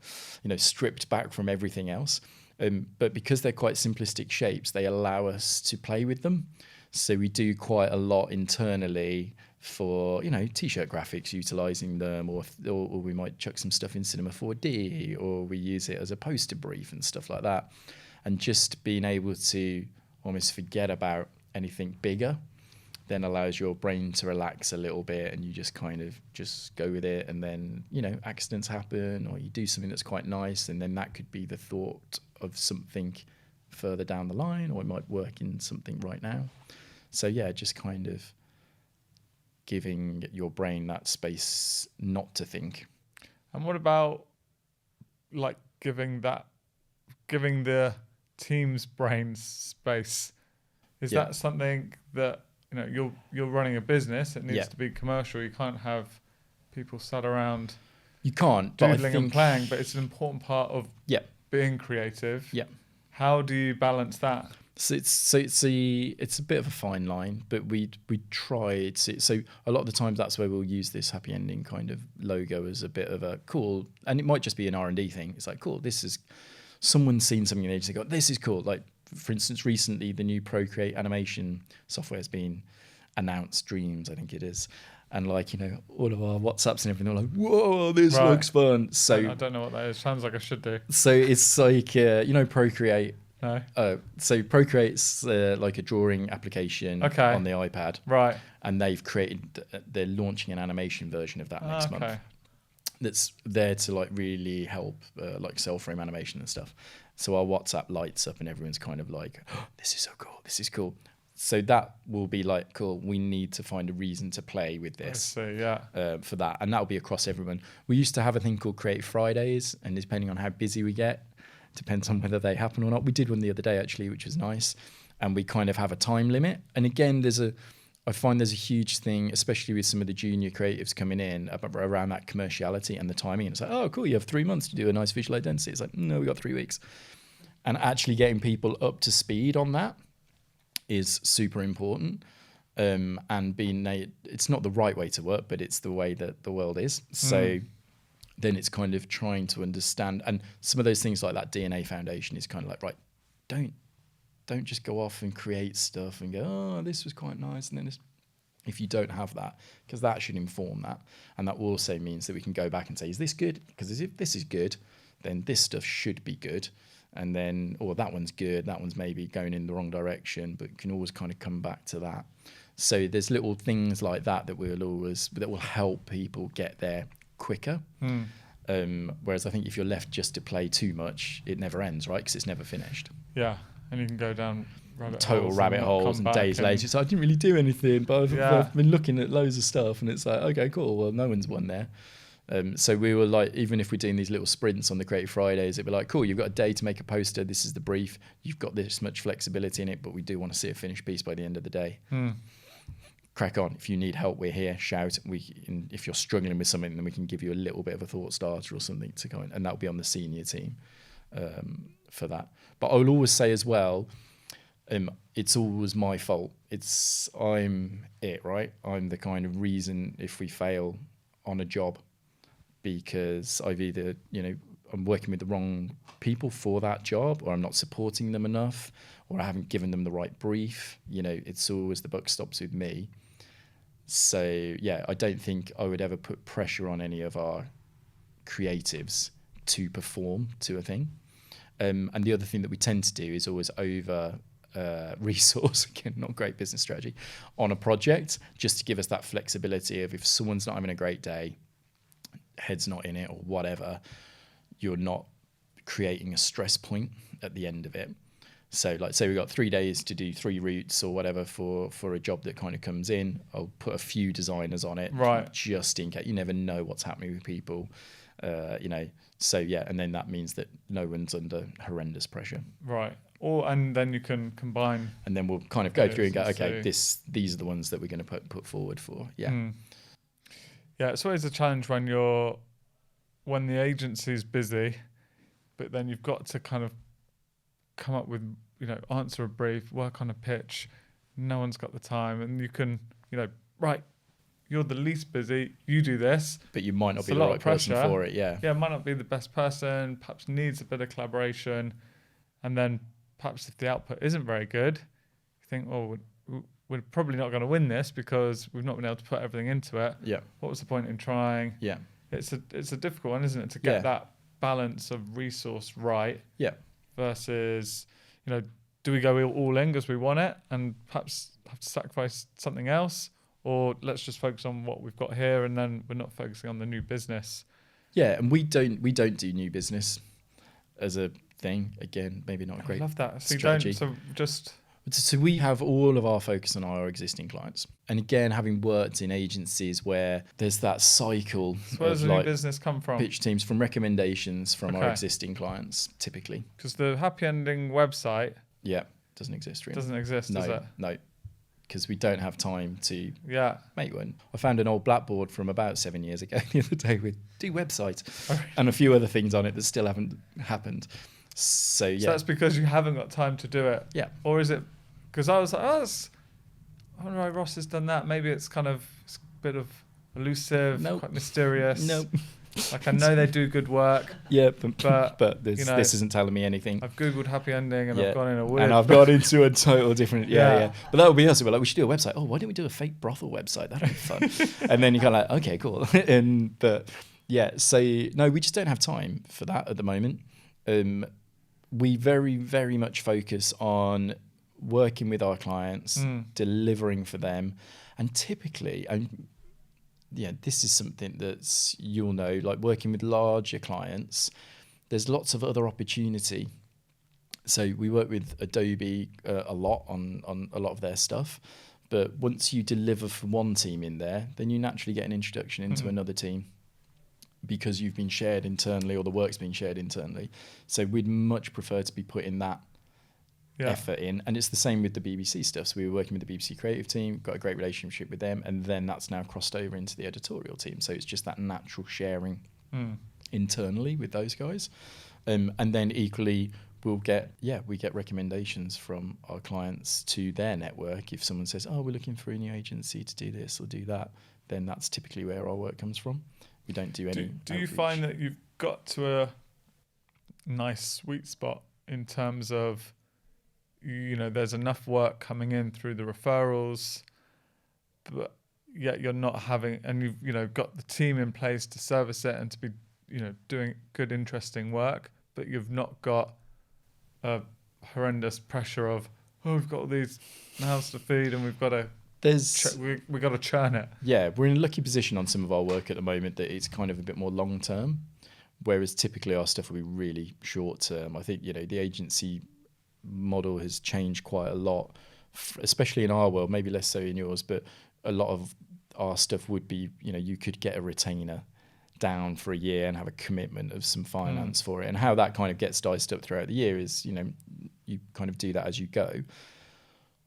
stripped back from everything else. But because they're quite simplistic shapes, they allow us to play with them. So we do quite a lot internally for, t-shirt graphics, utilizing them, or we might chuck some stuff in Cinema 4D, or we use it as a poster brief and stuff like that. And just being able to almost forget about anything bigger then allows your brain to relax a little bit, and you just kind of just go with it. And then, accidents happen, or you do something that's quite nice, and then that could be the thought of something further down the line, or it might work in something right now. So just kind of giving your brain that space not to think. And what about like giving the team's brains space? Is that something that you're running a business? It needs to be commercial. You can't have people sat around. You can't doodling and playing, but it's an important part of being creative. Yeah. How do you balance that? So it's a bit of a fine line, but we try to. So a lot of the times that's where we'll use this happy ending kind of logo as a bit of a cool, and it might just be an R&D thing. It's like, cool, this is someone's seen something and they just go, this is cool. Like, for instance, recently the new Procreate animation software has been announced, Dreams, I think it is. And all of our WhatsApps and everything are like, whoa, this looks fun. So I don't know what that is. Sounds like I should do. So it's like, Procreate. No. So Procreate's like a drawing application on the iPad. Right. And they're launching an animation version of that next month. That's there to like really help like cell frame animation and stuff. So our WhatsApp lights up and everyone's kind of like, oh, this is so cool. This is cool. So that will be like, cool, we need to find a reason to play with this. I see, for that. And that'll be across everyone. We used to have a thing called Creative Fridays, and depending on how busy we get, depends on whether they happen or not. We did one the other day actually, which was nice. And we kind of have a time limit. And again, I find there's a huge thing, especially with some of the junior creatives coming in, around that commerciality and the timing. And it's like, oh, cool, you have 3 months to do a nice visual identity. It's like, no, we got 3 weeks. And actually getting people up to speed on that is super important. And it's not the right way to work, but it's the way that the world is. So then it's kind of trying to understand. And some of those things like that DNA Foundation is kind of like, right, don't just go off and create stuff and go, oh, this was quite nice. And then if you don't have that, because that should inform that. And that also means that we can go back and say, is this good? Because if this is good, then this stuff should be good. And then, or that one's good, that one's maybe going in the wrong direction, but you can always kind of come back to that. So there's little things like that will help people get there quicker. Whereas I think if you're left just to play too much, it never ends, right? Because it's never finished. Yeah. And you can go down rabbit holes and days later. So I didn't really do anything, but I've been looking at loads of stuff, and it's like, okay, cool. Well, no one's won there. So we were like, even if we're doing these little sprints on the Creative Fridays, it'd be like, cool, you've got a day to make a poster. This is the brief. You've got this much flexibility in it, but we do want to see a finished piece by the end of the day. Crack on. If you need help, we're here. Shout. If you're struggling with something, then we can give you a little bit of a thought starter or something to go in, and that'll be on the senior team for that. But I will always say as well, it's always my fault. I'm right? I'm the kind of reason if we fail on a job, because I've either, I'm working with the wrong people for that job, or I'm not supporting them enough, or I haven't given them the right brief. It's always the buck stops with me. So yeah, I don't think I would ever put pressure on any of our creatives to perform to a thing. And the other thing that we tend to do is always over resource, again, not great business strategy, on a project, just to give us that flexibility of if someone's not having a great day, head's not in it or whatever, you're not creating a stress point at the end of it. So like say we got 3 days to do 3 routes or whatever for a job that kind of comes in, I'll put a few designers on it, right, just in case. You never know what's happening with people, so yeah, and then that means that no one's under horrendous pressure, right. And then you can combine, and then we'll kind of go through and go, okay, so these are the ones that we're going to put forward for. Yeah. Yeah, it's always a challenge when the agency's busy, but then you've got to kind of come up with, answer a brief, work on a pitch. No one's got the time, and you can, right, you're the least busy, you do this. But you might not It's be a the lot right of person pressure. for it, yeah. Yeah, might not be the best person, perhaps needs a bit of collaboration. And then perhaps if the output isn't very good, you think, oh, we're probably not going to win this because we've not been able to put everything into it. Yeah. What was the point in trying? Yeah. It's a difficult one, isn't it, to get that balance of resource right. Yeah. Versus, do we go all in because we want it and perhaps have to sacrifice something else? Or let's just focus on what we've got here, and then we're not focusing on the new business. Yeah, and we don't do new business as a thing. Again, maybe not a great I love that. So strategy. So we have all of our focus on our existing clients. And again, having worked in agencies where there's that cycle So where does of the like new business come from? pitch teams, from recommendations from our Okay. existing clients, typically. Because the happy ending website Yeah, doesn't exist really. doesn't exist, does it? No, because we don't have time to Yeah. make one. I found an old blackboard from about 7 years ago the other day with do website Oh. and a few other things on it that still haven't happened. So yeah. So that's because you haven't got time to do it. Yeah. Or is it because I was like, I wonder why Ross has done that. Maybe it's kind of it's a bit of elusive, Nope. quite mysterious. No. Like I know they do good work. Yeah, But, but this you know, this isn't telling me anything. I've Googled happy ending and Yeah. I've gone in a weird. And I've got into a total different, Yeah. yeah. But that would be us. We're like, we should do a website. Oh, why don't we do a fake brothel website? That'd be fun. And then you're kind of like, okay, cool. But yeah, so no, we just don't have time for that at the moment. We very, very much focus on working with our clients, delivering for them. And typically, this is something that's, you'll know, like working with larger clients, there's lots of other opportunity. So we work with Adobe a lot on a lot of their stuff. But once you deliver for one team in there, then you naturally get an introduction into another team because you've been shared internally or the work's been shared internally. So we'd much prefer to be putting that effort in. And it's the same with the BBC stuff. So we were working with the BBC creative team, got a great relationship with them, and then that's now crossed over into the editorial team. So it's just that natural sharing internally with those guys. And then equally we get recommendations from our clients to their network. If someone says, oh, we're looking for a new agency to do this or do that, then that's typically where our work comes from. We don't do any Do you find that you've got to a nice sweet spot in terms of, there's enough work coming in through the referrals, but yet you're not having, and you've got the team in place to service it and to be, doing good, interesting work, but you've not got a horrendous pressure of, we've got all these mouths to feed and we've got to we've got to churn it. Yeah, we're in a lucky position on some of our work at the moment that it's kind of a bit more long term, whereas typically our stuff will be really short term. I think the agency model has changed quite a lot, especially in our world, maybe less so in yours, but a lot of our stuff would be, you could get a retainer down for a year and have a commitment of some finance for it. And how that kind of gets diced up throughout the year is, you kind of do that as you go.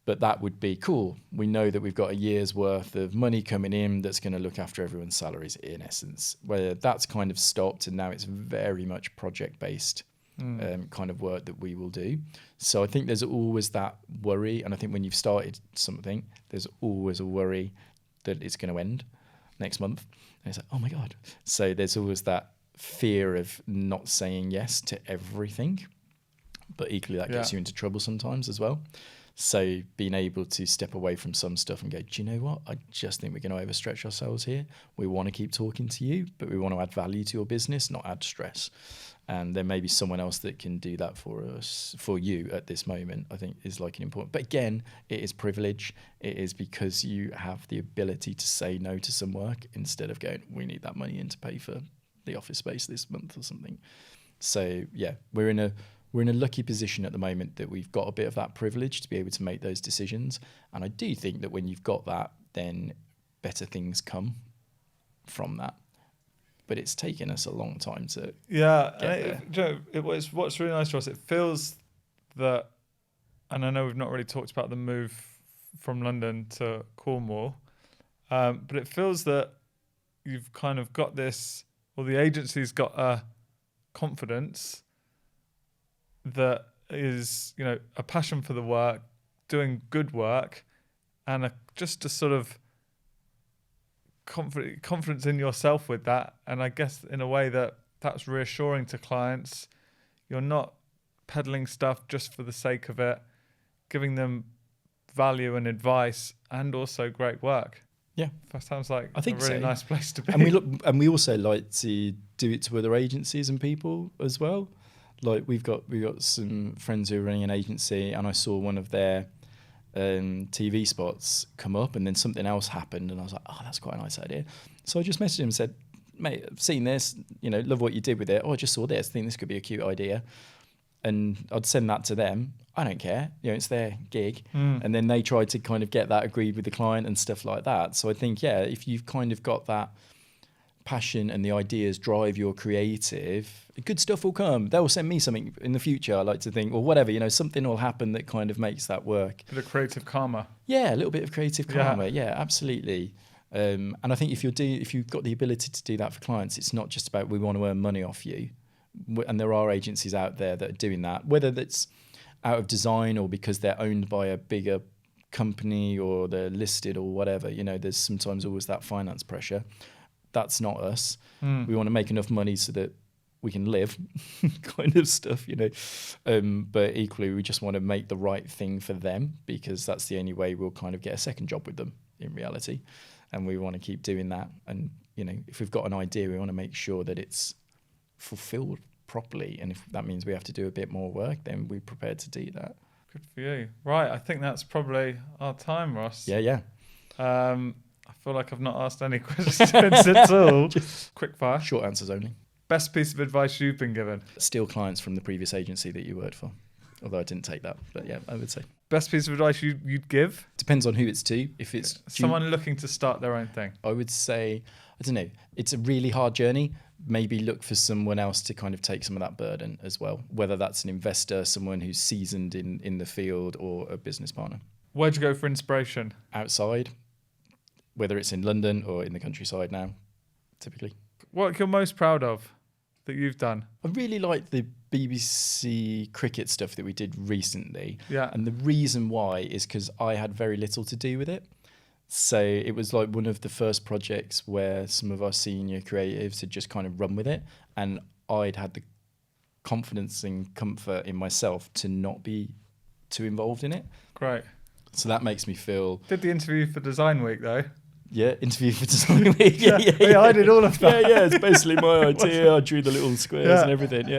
But that would be cool. We know that we've got a year's worth of money coming in that's going to look after everyone's salaries, in essence. Where that's kind of stopped and now it's very much project-based kind of work that we will do. So I think there's always that worry. And I think when you've started something, there's always a worry that it's going to end next month. And it's like, oh my God. So there's always that fear of not saying yes to everything. But equally that gets you into trouble sometimes as well. So being able to step away from some stuff and go, do you know what? I just think we're going to overstretch ourselves here. We want to keep talking to you, but we want to add value to your business, not add stress. And there may be someone else that can do that for us, for you at this moment, I think is like an important. But again, it is privilege. It is because you have the ability to say no to some work instead of going, we need that money in to pay for the office space this month or something. So yeah, we're in a lucky position at the moment that we've got a bit of that privilege to be able to make those decisions. And I do think that when you've got that, then better things come from that. But it's taken us a long time to get there. What's really nice for us, it feels that, and I know we've not really talked about the move from London to Cornwall, but it feels that you've kind of got this, or the agency's got a confidence that is, a passion for the work, doing good work, and just a sort of confidence in yourself with that. And I guess in a way that's reassuring to clients. You're not peddling stuff just for the sake of it, giving them value and advice and also great work. Yeah, that sounds like I think a really so. nice place to be. And we also like to do it to other agencies and people as well. Like we've got some friends who are running an agency, and I saw one of their TV spots come up, and then something else happened, and I was like, oh, that's quite a nice idea. So I just messaged him and said, mate, I've seen this, love what you did with it. Oh, I just saw this, think this could be a cute idea. And I'd send that to them. I don't care, it's their gig. And then they tried to kind of get that agreed with the client and stuff like that. So I think, yeah, if you've kind of got that passion and the ideas drive your creative, good stuff will come. They'll send me something in the future, I like to think, or whatever, something will happen that kind of makes that work. A bit of creative karma. Yeah, a little bit of creative karma. Yeah, absolutely. And I think if you've got the ability to do that for clients, it's not just about we want to earn money off you. And there are agencies out there that are doing that, whether that's out of design or because they're owned by a bigger company or they're listed or whatever. There's sometimes always that finance pressure. That's not us. We want to make enough money so that we can live, kind of stuff, But equally, we just want to make the right thing for them, because that's the only way we'll kind of get a second job with them in reality. And we want to keep doing that. And, if we've got an idea, we want to make sure that it's fulfilled properly. And if that means we have to do a bit more work, then we're prepared to do that. Good for you. Right. I think that's probably our time, Ross. Yeah. I feel like I've not asked any questions at all. Just quick fire. Short answers only. Best piece of advice you've been given? Steal clients from the previous agency that you worked for. Although I didn't take that, but yeah, I would say. Best piece of advice you'd give? Depends on who it's to. If it's someone looking to start their own thing. I would say, I don't know, it's a really hard journey. Maybe look for someone else to kind of take some of that burden as well. Whether that's an investor, someone who's seasoned in the field, or a business partner. Where'd you go for inspiration? Outside, whether it's in London or in the countryside now, typically. What you're most proud of that you've done? I really like the BBC cricket stuff that we did recently. Yeah. And the reason why is because I had very little to do with it. So it was like one of the first projects where some of our senior creatives had just kind of run with it. And I'd had the confidence and comfort in myself to not be too involved in it. Great. So that makes me feel... Did the interview for Design Week though? Yeah, interview for Design Week. Yeah, I did all of that. Yeah, it's basically my idea. I drew the little squares and everything.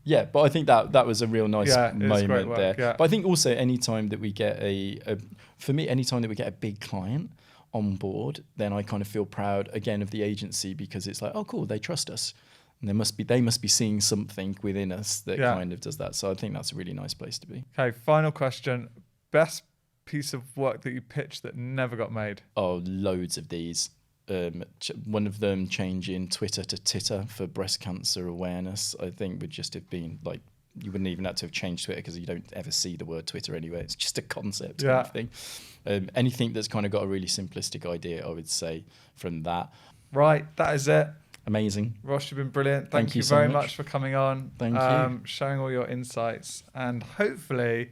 Yeah. But I think that was a real nice moment there. Yeah. But I think also anytime that we get anytime that we get a big client on board, then I kind of feel proud again of the agency, because it's like, oh, cool, they trust us. And they must be seeing something within us that kind of does that. So I think that's a really nice place to be. Okay, final question. Best piece of work that you pitched that never got made? Oh, loads of these. One of them changing Twitter to Titter for breast cancer awareness, I think would just have been like, you wouldn't even have to have changed Twitter because you don't ever see the word Twitter anyway. It's just a concept kind of thing. Anything that's kind of got a really simplistic idea, I would say, from that. Right, that is it. Amazing. Ross, you've been brilliant. Thank you so very much for coming on. Thank you. Sharing all your insights, and hopefully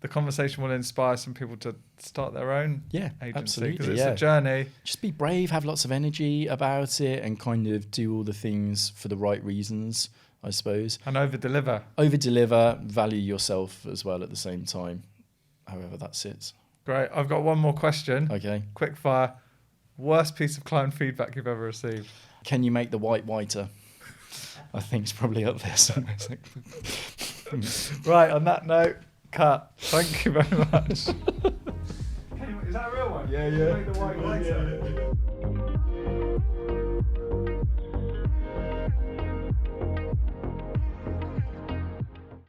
the conversation will inspire some people to start their own agency. Absolutely. Because it's a journey. Just be brave, have lots of energy about it, and kind of do all the things for the right reasons. I suppose. And over-deliver. Over-deliver, value yourself as well at the same time, however that sits. Great. I've got one more question. Okay. Quick fire. Worst piece of client feedback you've ever received? Can you make the white whiter? I think it's probably up there somewhere. Right, on that note, cut. Thank you very much. Is that a real one? Yeah. Make the white whiter.